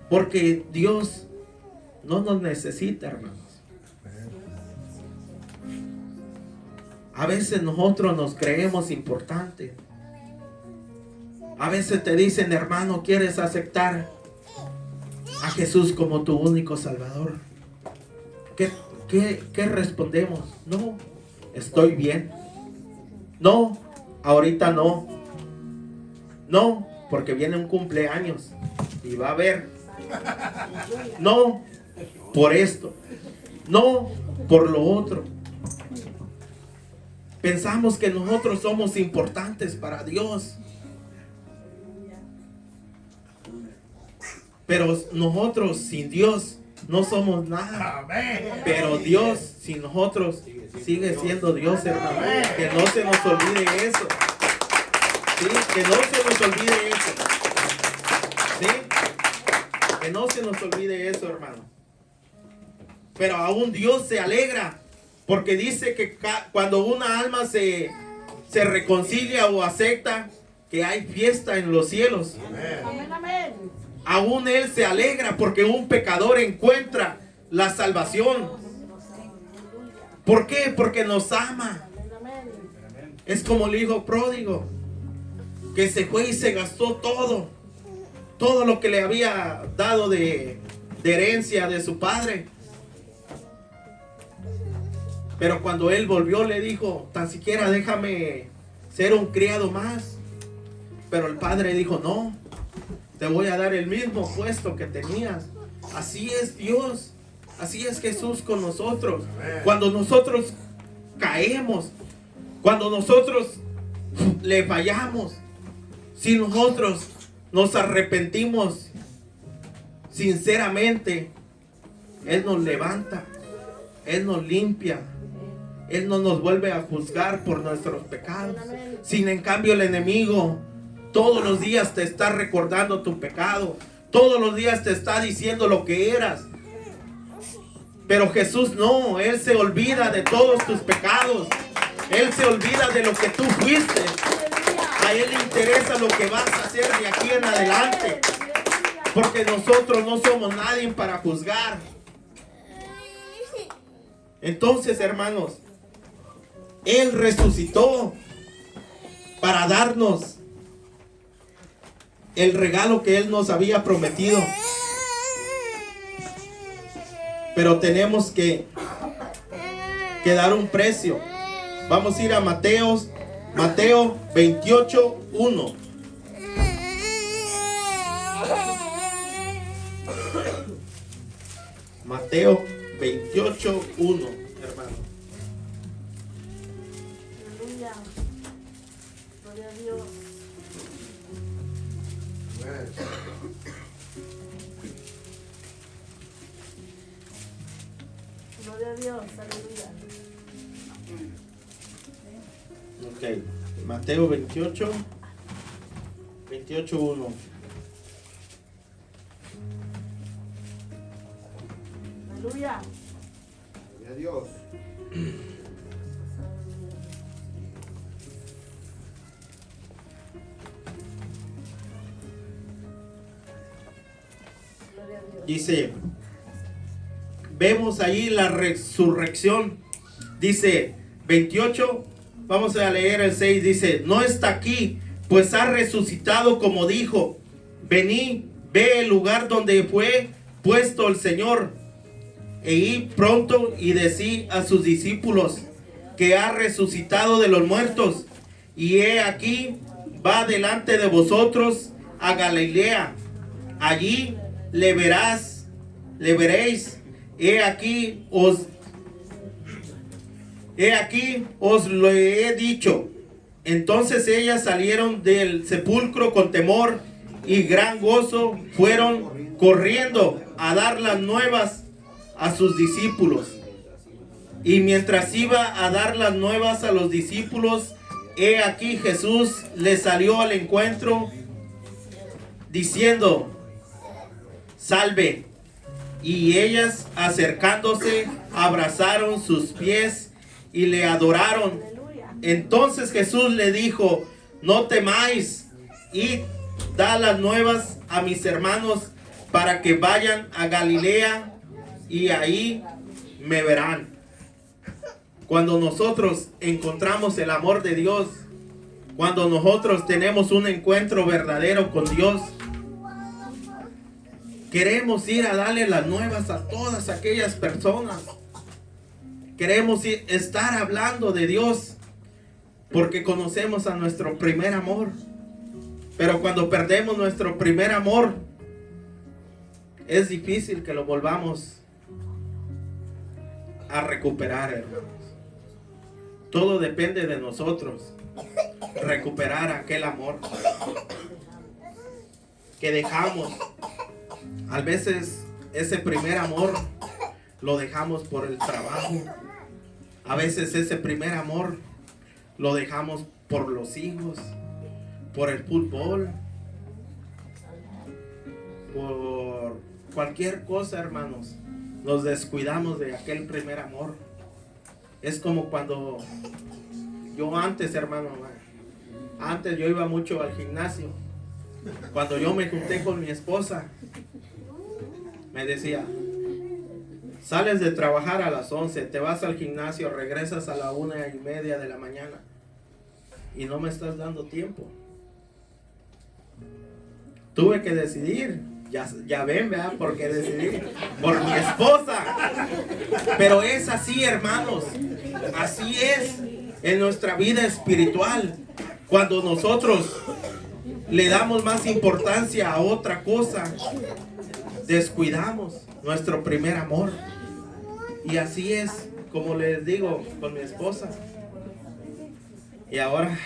Porque Dios no nos necesita, hermanos. A veces nosotros nos creemos importantes. A veces te dicen: hermano, ¿quieres aceptar a Jesús como tu único Salvador? ¿Qué respondemos? No, estoy bien. No, ahorita no. No, porque viene un cumpleaños y va a haber. No, por esto. No, por lo otro. Pensamos que nosotros somos importantes para Dios. Pero nosotros sin Dios no somos nada. Pero Dios sin nosotros sigue siendo Dios, hermano. Que no se nos olvide eso. ¿Sí? Que no se nos olvide eso. ¿Sí? Que no se nos olvide eso, hermano. Pero aún Dios se alegra Porque dice que cuando una alma se reconcilia o acepta, que hay fiesta en los cielos. Amén, amén. Aún Él se alegra porque un pecador encuentra la salvación. ¿Por qué? Porque nos ama. Es como el hijo pródigo, que se fue y se gastó todo lo que le había dado de herencia de su padre. Pero cuando él volvió le dijo, tan siquiera déjame ser un criado más. Pero el padre dijo, no, te voy a dar el mismo puesto que tenías. Así es Dios, así es Jesús con nosotros. Cuando nosotros caemos, cuando nosotros le fallamos, si nosotros nos arrepentimos sinceramente, Él nos levanta, Él nos limpia, Él no nos vuelve a juzgar por nuestros pecados. Sin en cambio el enemigo todos los días te está recordando tu pecado, todos los días te está diciendo lo que eras. Pero Jesús no, Él se olvida de todos tus pecados, Él se olvida de lo que tú fuiste. A Él le interesa lo que vas a hacer de aquí en adelante, porque nosotros no somos nadie para juzgar. Entonces, hermanos, Él resucitó para darnos el regalo que Él nos había prometido. Pero tenemos que dar un precio. Vamos a ir a Mateo 28:1. Mateo 28:1, hermano. Aleluya. Gloria a Dios. Gloria a Dios. Aleluya. Ok, Mateo 28:1. Aleluya. Gloria a Dios. Gloria a Dios. Dice, vemos ahí la resurrección. Dice 28, vamos a leer el 6. Dice, no está aquí, pues ha resucitado como dijo. Vení, ve el lugar donde fue puesto el Señor. E id pronto y decid a sus discípulos que ha resucitado de los muertos. Y he aquí, va delante de vosotros a Galilea. Allí le veréis. He aquí os lo he dicho. Entonces ellas salieron del sepulcro con temor y gran gozo, fueron corriendo a dar las nuevas a sus discípulos. Y mientras iba a dar las nuevas a los discípulos, he aquí Jesús les salió al encuentro diciendo, salve. Y ellas, acercándose, abrazaron sus pies y le adoraron. Entonces Jesús le dijo, no temáis, id, da las nuevas a mis hermanos para que vayan a Galilea y ahí me verán. Cuando nosotros encontramos el amor de Dios, cuando nosotros tenemos un encuentro verdadero con Dios, queremos ir a darle las nuevas a todas aquellas personas. Queremos estar hablando de Dios porque conocemos a nuestro primer amor. Pero cuando perdemos nuestro primer amor, es difícil que lo volvamos a recuperar, hermanos. Todo depende de nosotros. Recuperar aquel amor que dejamos. A veces ese primer amor lo dejamos por el trabajo. A veces ese primer amor lo dejamos por los hijos, por el fútbol, por cualquier cosa, hermanos. Nos descuidamos de aquel primer amor. Es como cuando yo antes, hermano, antes yo iba mucho al gimnasio. Cuando yo me junté con mi esposa, me decía, sales de trabajar a las 11, te vas al gimnasio, regresas a la 1:30 de la mañana y no me estás dando tiempo. Tuve que decidir, ya ven, ¿verdad? ¿Por qué decidí? Por mi esposa. Pero es así, hermanos, así es en nuestra vida espiritual. Cuando nosotros le damos más importancia a otra cosa, descuidamos nuestro primer amor. Y así es, como les digo, con mi esposa. Y ahora,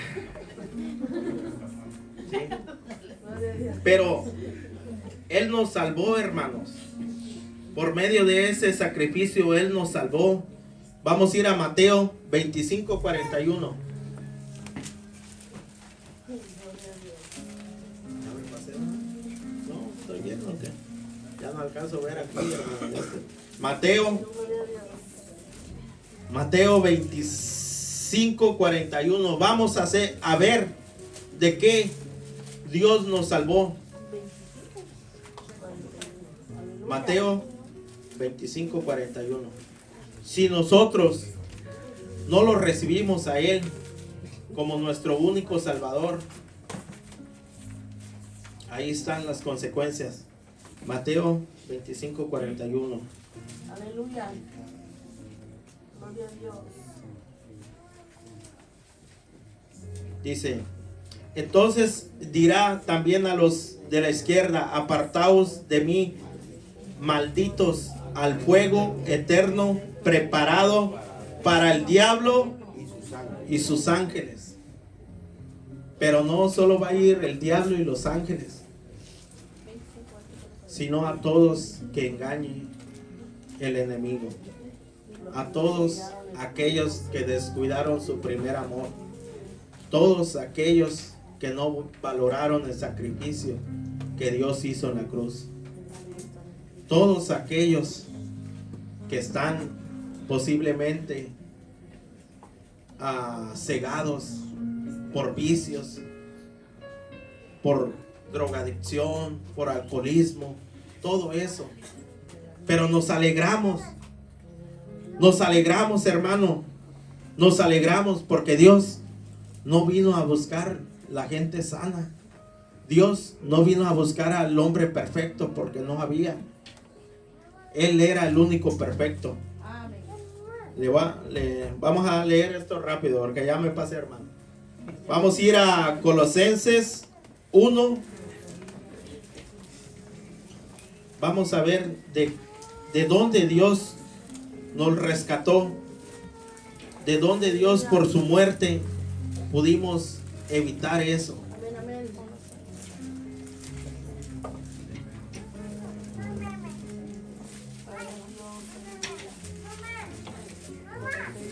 sí. Pero Él nos salvó, hermanos. Por medio de ese sacrificio, Él nos salvó. Vamos a ir a Mateo 25:41. No, estoy viendo que ya no alcanzo a ver aquí, hermano. Mateo 25:41. Vamos a ver de qué Dios nos salvó. Mateo 25:41. Si nosotros no lo recibimos a Él como nuestro único Salvador, ahí están las consecuencias. Mateo 25:41. Aleluya. Gloria a Dios. Dice, entonces dirá también a los de la izquierda, apartaos de mí, malditos, al fuego eterno preparado para el diablo y sus ángeles. Pero no solo va a ir el diablo y los ángeles, sino a todos que engañe el enemigo, a todos aquellos que descuidaron su primer amor, todos aquellos que no valoraron el sacrificio que Dios hizo en la cruz, todos aquellos que están posiblemente cegados por vicios, por drogadicción, por alcoholismo, todo eso. Pero nos alegramos, hermano, nos alegramos porque Dios no vino a buscar la gente sana. Dios no vino a buscar al hombre perfecto porque no había. Él era el único perfecto. Vamos a leer esto rápido porque ya me pasé, hermano. Vamos a ir a Colosenses 1. Vamos a ver de dónde Dios nos rescató, de dónde Dios por su muerte pudimos evitar eso. Amén, amén.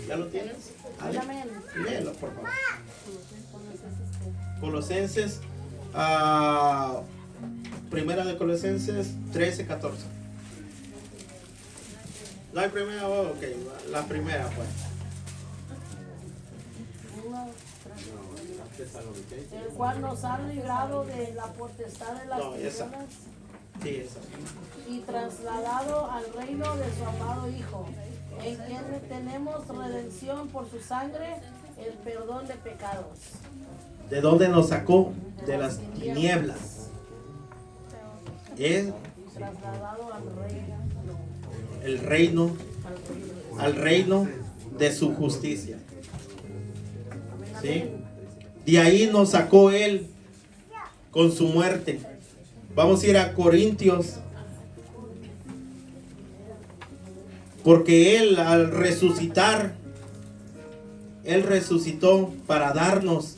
¿Ya lo tienes? Amén. Léelo, por favor. Colosenses, primera de Colosenses 13:14. No hay primera, ok, la primera pues. El cual nos ha librado de la potestad de las No, esa. tinieblas Sí, esa. y trasladado al reino de su amado Hijo, en quien tenemos redención por su sangre, el perdón de pecados. ¿De dónde nos sacó? De las tinieblas. Es Trasladado al reino de su justicia. ¿Sí? De ahí nos sacó Él con su muerte. Vamos a ir a Corintios. Porque Él al resucitar, Él resucitó para darnos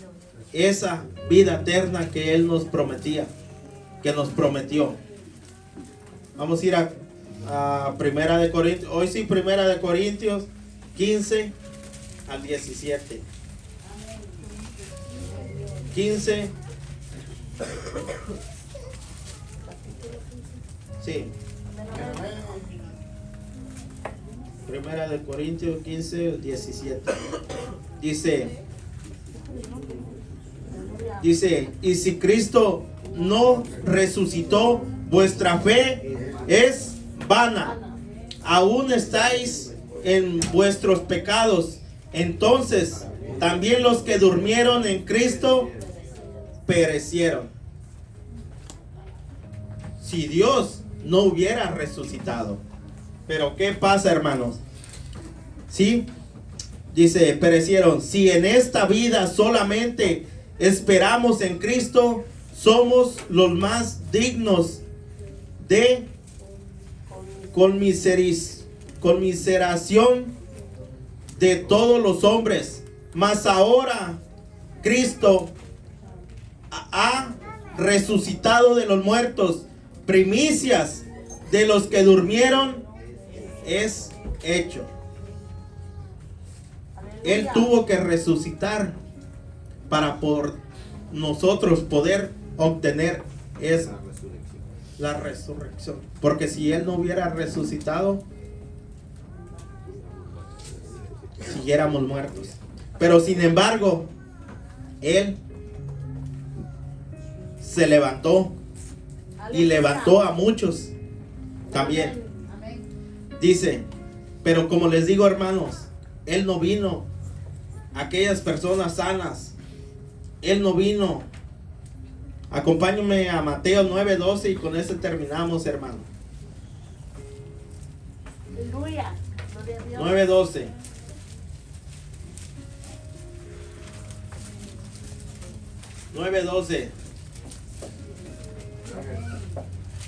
esa vida eterna que Él nos prometía, que nos prometió. Vamos a ir a Primera de Corintios. Hoy sí, Primera de Corintios 15 al 17. 15. Sí. Primera de Corintios 15, 17. Dice, y si Cristo no resucitó, vuestra fe es vana. Aún estáis en vuestros pecados. Entonces, también los que durmieron en Cristo perecieron. Si Dios no hubiera resucitado. Pero ¿qué pasa, hermanos? ¿Sí? Dice, perecieron. Si en esta vida solamente esperamos en Cristo, somos los más dignos de conmiseración de todos los hombres. Mas ahora Cristo ha resucitado de los muertos, primicias de los que durmieron es hecho. Él tuvo que resucitar para por nosotros poder obtener esa, la resurrección. Porque si Él no hubiera resucitado, siguiéramos muertos. Pero sin embargo, Él se levantó y levantó a muchos también. Dice, pero como les digo, hermanos, Él no vino a aquellas personas sanas. Él no vino. Acompáñenme a Mateo 9:12 y con eso terminamos, hermano. Aleluya. 9:12.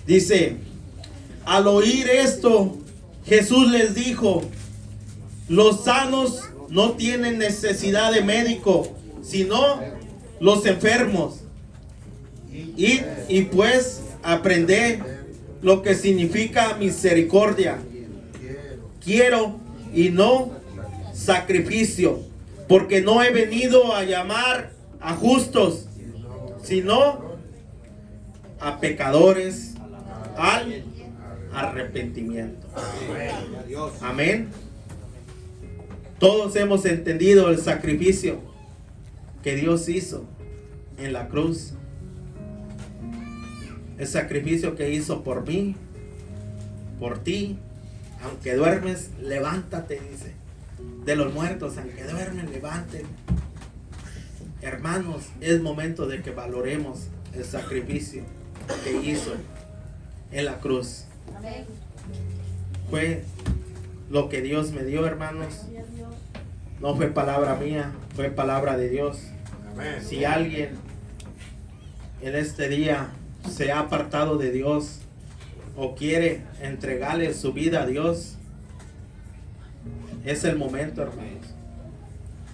Dice, al oír esto, Jesús les dijo, los sanos no tienen necesidad de médico, sino los enfermos. Y pues aprended lo que significa misericordia. Quiero y no sacrificio, porque no he venido a llamar a justos, sino a pecadores al arrepentimiento. Amén. Todos hemos entendido el sacrificio que Dios hizo en la cruz. El sacrificio que hizo por mí, por ti. Aunque duermes, levántate, dice. De los muertos, aunque duermen, levanten. Hermanos, es momento de que valoremos el sacrificio que hizo en la cruz. Amén. Fue lo que Dios me dio, hermanos. No fue palabra mía, fue palabra de Dios. Si alguien en este día se ha apartado de Dios o quiere entregarle su vida a Dios, es el momento, hermanos,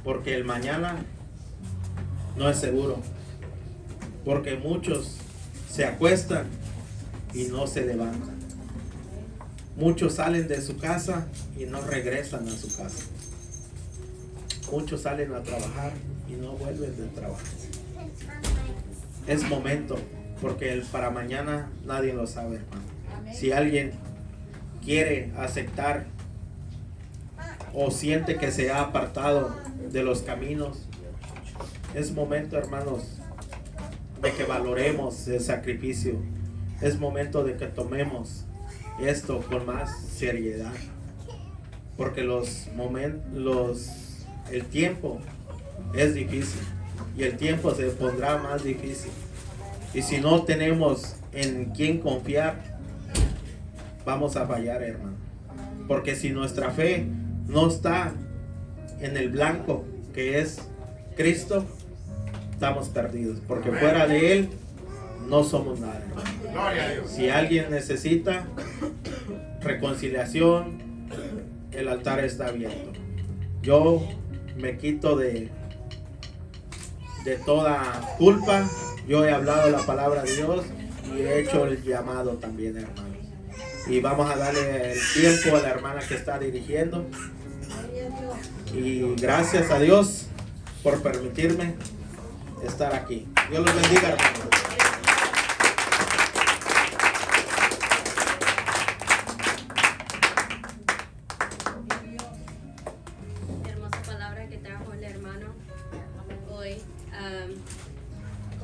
porque el mañana no es seguro, porque muchos se acuestan y no se levantan, muchos salen de su casa y no regresan a su casa, muchos salen a trabajar y no vuelven del trabajo. Es momento, porque el para mañana nadie lo sabe, hermano. Si alguien quiere aceptar o siente que se ha apartado de los caminos, es momento, hermanos, de que valoremos el sacrificio. Es momento de que tomemos esto con más seriedad, porque el tiempo es difícil y el tiempo se pondrá más difícil. Y si no tenemos en quién confiar, vamos a fallar, hermano. Porque si nuestra fe no está en el blanco que es Cristo, estamos perdidos. Porque fuera de Él no somos nada, hermano. Si alguien necesita reconciliación, el altar está abierto. Yo me quito de toda culpa. Yo he hablado la palabra de Dios y he hecho el llamado también, hermanos. Y vamos a darle el tiempo a la hermana que está dirigiendo. Y gracias a Dios por permitirme estar aquí. Dios los bendiga, hermanos.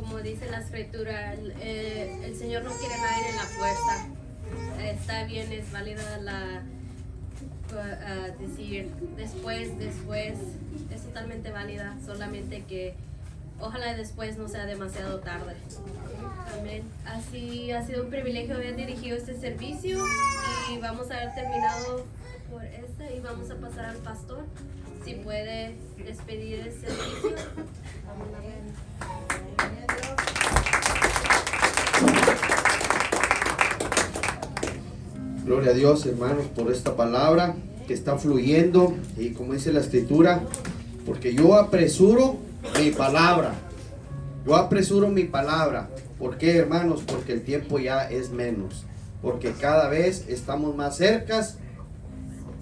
como dice la escritura, el Señor no quiere nadie en la fuerza. Está bien, es válida la decir después, es totalmente válida, solamente que ojalá después no sea demasiado tarde. Amén. Así ha sido un privilegio haber dirigido este servicio y vamos a haber terminado por y vamos a pasar al pastor. Si puede despedir el servicio. Amén. Gloria a Dios, hermanos, por esta palabra que está fluyendo. Y como dice la escritura, porque yo apresuro mi palabra. Yo apresuro mi palabra. ¿Por qué, hermanos? Porque el tiempo ya es menos. Porque cada vez estamos más cercas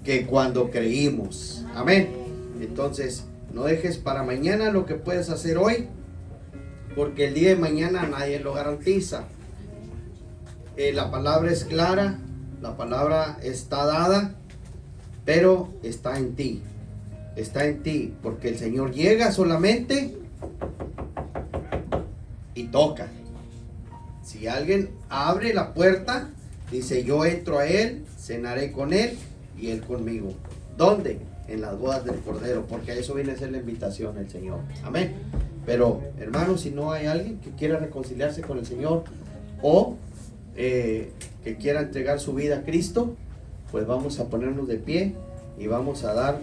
que cuando creímos. Amén. Entonces, no dejes para mañana lo que puedes hacer hoy, porque el día de mañana nadie lo garantiza. La palabra es clara, la palabra está dada, pero está en ti. Está en ti, porque el Señor llega solamente y toca. Si alguien abre la puerta, dice: yo entro a Él, cenaré con Él y Él conmigo. ¿Dónde? En las bodas del Cordero, porque a eso viene a ser la invitación del Señor. Amén. Pero, hermanos, si no hay alguien que quiera reconciliarse con el Señor o que quiera entregar su vida a Cristo, pues vamos a ponernos de pie y vamos a dar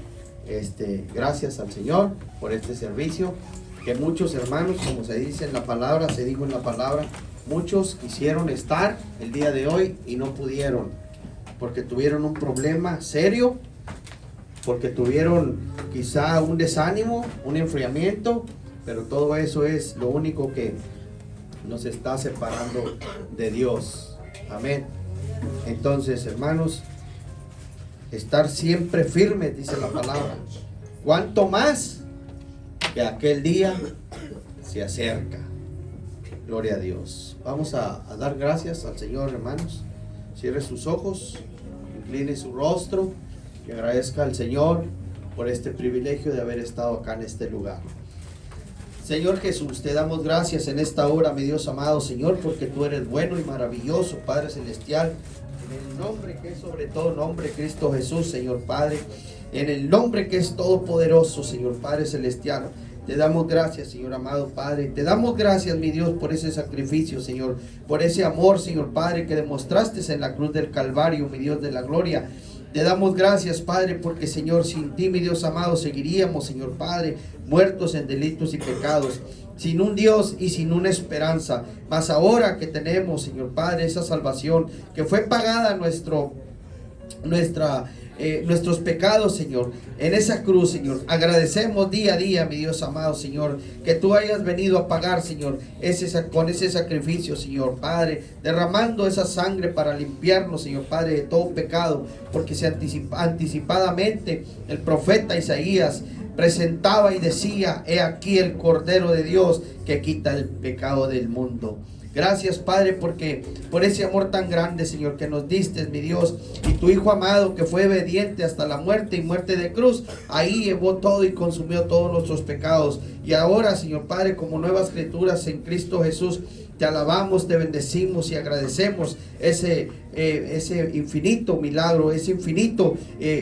gracias al Señor por este servicio. Que muchos hermanos, como se dice en la palabra, se dijo en la palabra, muchos quisieron estar el día de hoy y no pudieron, porque tuvieron un problema serio, porque tuvieron quizá un desánimo, un enfriamiento, pero todo eso es lo único que nos está separando de Dios. Amén. Entonces, hermanos, estar siempre firmes, dice la palabra. ¿Cuánto más que aquel día se acerca? Gloria a Dios. Vamos a dar gracias al Señor, hermanos. Cierre sus ojos, incline su rostro y agradezca al Señor por este privilegio de haber estado acá en este lugar. Señor Jesús, te damos gracias en esta hora, mi Dios amado, Señor, porque tú eres bueno y maravilloso, Padre Celestial, en el nombre que es sobre todo nombre, Cristo Jesús, Señor Padre, en el nombre que es todopoderoso, Señor Padre Celestial. Te damos gracias, Señor amado Padre. Te damos gracias, mi Dios, por ese sacrificio, Señor, por ese amor, Señor Padre, que demostraste en la cruz del Calvario, mi Dios de la gloria. Te damos gracias, Padre, porque, Señor, sin ti, mi Dios amado, seguiríamos, Señor Padre, muertos en delitos y pecados, sin un Dios y sin una esperanza. Mas ahora que tenemos, Señor Padre, esa salvación que fue pagada nuestros pecados, Señor, en esa cruz, Señor, agradecemos día a día, mi Dios amado, Señor, que tú hayas venido a pagar, Señor, con ese sacrificio, Señor Padre, derramando esa sangre para limpiarnos, Señor Padre, de todo pecado, porque anticipadamente el profeta Isaías presentaba y decía: he aquí el Cordero de Dios que quita el pecado del mundo. Gracias, Padre, porque por ese amor tan grande, Señor, que nos diste, mi Dios, y tu Hijo amado que fue obediente hasta la muerte y muerte de cruz, ahí llevó todo y consumió todos nuestros pecados. Y ahora, Señor Padre, como nuevas criaturas en Cristo Jesús, te alabamos, te bendecimos y agradecemos ese infinito milagro, ese infinito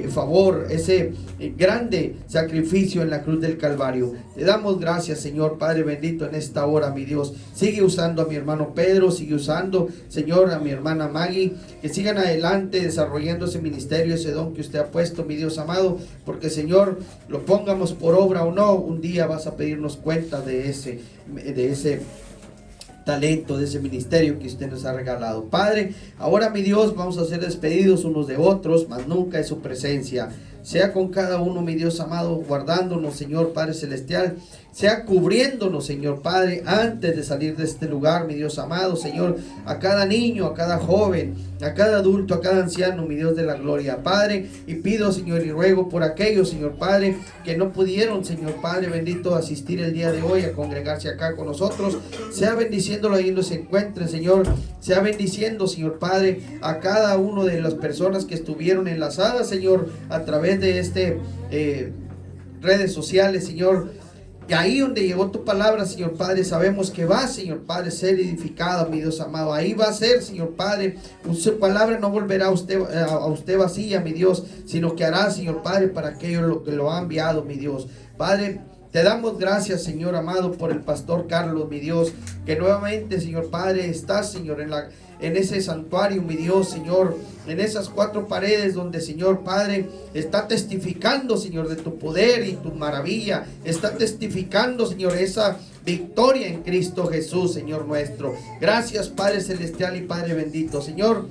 favor, ese grande sacrificio en la cruz del Calvario. Te damos gracias, Señor Padre bendito, en esta hora, mi Dios. Sigue usando a mi hermano Pedro, sigue usando, Señor, a mi hermana Maggie, que sigan adelante desarrollando ese ministerio, ese don que usted ha puesto, mi Dios amado, porque, Señor, lo pongamos por obra o no, un día vas a pedirnos cuenta de ese talento, de ese ministerio que usted nos ha regalado. Padre, ahora, mi Dios, vamos a ser despedidos unos de otros, mas nunca de su presencia. Sea con cada uno, mi Dios amado, guardándonos, Señor Padre Celestial, sea cubriéndonos, Señor Padre, antes de salir de este lugar, mi Dios amado, Señor, a cada niño, a cada joven, a cada adulto, a cada anciano, mi Dios de la gloria, Padre, y pido, Señor, y ruego por aquellos, Señor Padre, que no pudieron, Señor Padre bendito, asistir el día de hoy a congregarse acá con nosotros, sea bendiciéndolo ahí donde se encuentren, Señor, sea bendiciendo, Señor Padre, a cada uno de las personas que estuvieron enlazadas, Señor, a través de redes sociales, Señor. Y ahí donde llegó tu palabra, Señor Padre, sabemos que va, Señor Padre, ser edificado, mi Dios amado. Ahí va a ser, Señor Padre, su palabra no volverá a usted vacía, mi Dios, sino que hará, Señor Padre, para aquello que lo ha enviado, mi Dios. Padre, te damos gracias, Señor amado, por el pastor Carlos, mi Dios, que nuevamente, Señor Padre, está, Señor, en ese santuario, mi Dios, Señor, en esas 4 paredes donde, Señor Padre, está testificando, Señor, de tu poder y tu maravilla, está testificando, Señor, esa victoria en Cristo Jesús, Señor nuestro. Gracias, Padre Celestial y Padre bendito, Señor.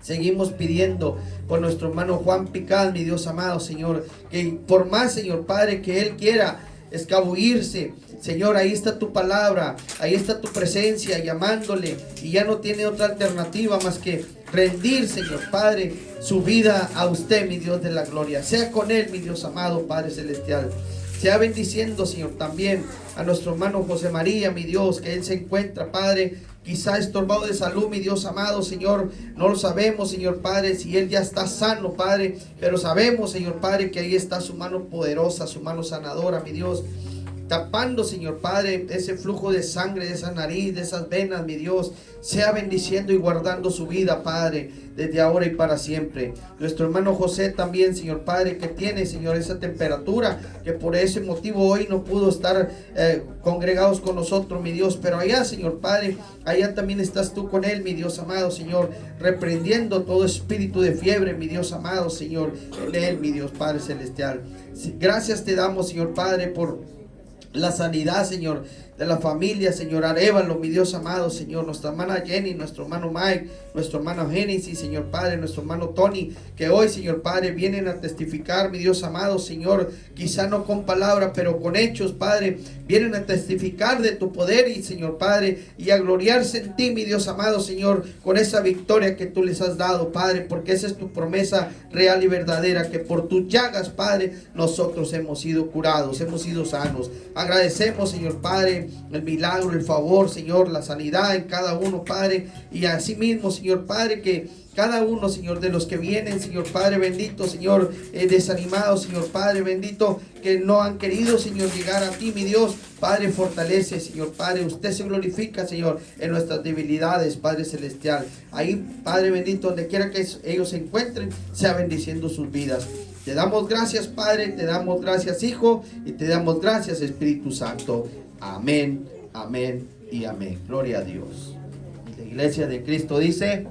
Seguimos pidiendo por nuestro hermano Juan Picard, mi Dios amado, Señor, que por más, Señor Padre, que él quiera escabullirse, Señor, ahí está tu palabra, ahí está tu presencia llamándole, y ya no tiene otra alternativa más que rendir, Señor Padre, su vida a usted, mi Dios de la gloria. Sea con él, mi Dios amado, Padre Celestial. Sea bendiciendo, Señor, también a nuestro hermano José María, mi Dios, que él se encuentra, Padre, quizá estorbado de salud, mi Dios amado, Señor. No lo sabemos, Señor Padre, si él ya está sano, Padre, pero sabemos, Señor Padre, que ahí está su mano poderosa, su mano sanadora, mi Dios, tapando, Señor Padre, ese flujo de sangre de esa nariz, de esas venas, mi Dios. Sea bendiciendo y guardando su vida, Padre, desde ahora y para siempre. Nuestro hermano José también, Señor Padre, que tiene, Señor, esa temperatura, que por ese motivo hoy no pudo estar congregados con nosotros, mi Dios. Pero allá, Señor Padre, allá también estás tú con él, mi Dios amado, Señor, reprendiendo todo espíritu de fiebre, mi Dios amado, Señor, en él, mi Dios Padre Celestial. Gracias te damos, Señor Padre, por la sanidad, Señor, de la familia, Señor Arévalo, mi Dios amado, Señor, nuestra hermana Jenny, nuestro hermano Mike, nuestro hermano Génesis, Señor Padre, nuestro hermano Tony, que hoy, Señor Padre, vienen a testificar, mi Dios amado, Señor, quizá no con palabras, pero con hechos, Padre, vienen a testificar de tu poder y, Señor Padre, y a gloriarse en ti, mi Dios amado, Señor, con esa victoria que tú les has dado, Padre, porque esa es tu promesa real y verdadera, que por tus llagas, Padre, nosotros hemos sido curados, hemos sido sanos. Agradecemos, Señor Padre, el milagro, el favor, Señor, la sanidad en cada uno, Padre, y asimismo, Señor Padre, que cada uno, Señor, de los que vienen, Señor Padre bendito, Señor, desanimados, Señor Padre bendito, que no han querido, Señor, llegar a ti, mi Dios, Padre, fortalece, Señor Padre, usted se glorifica, Señor, en nuestras debilidades, Padre Celestial. Ahí, Padre bendito, donde quiera que ellos se encuentren, sea bendiciendo sus vidas. Te damos gracias, Padre, te damos gracias, Hijo, y te damos gracias, Espíritu Santo. Amén, amén y amén. Gloria a Dios. Y la iglesia de Cristo dice...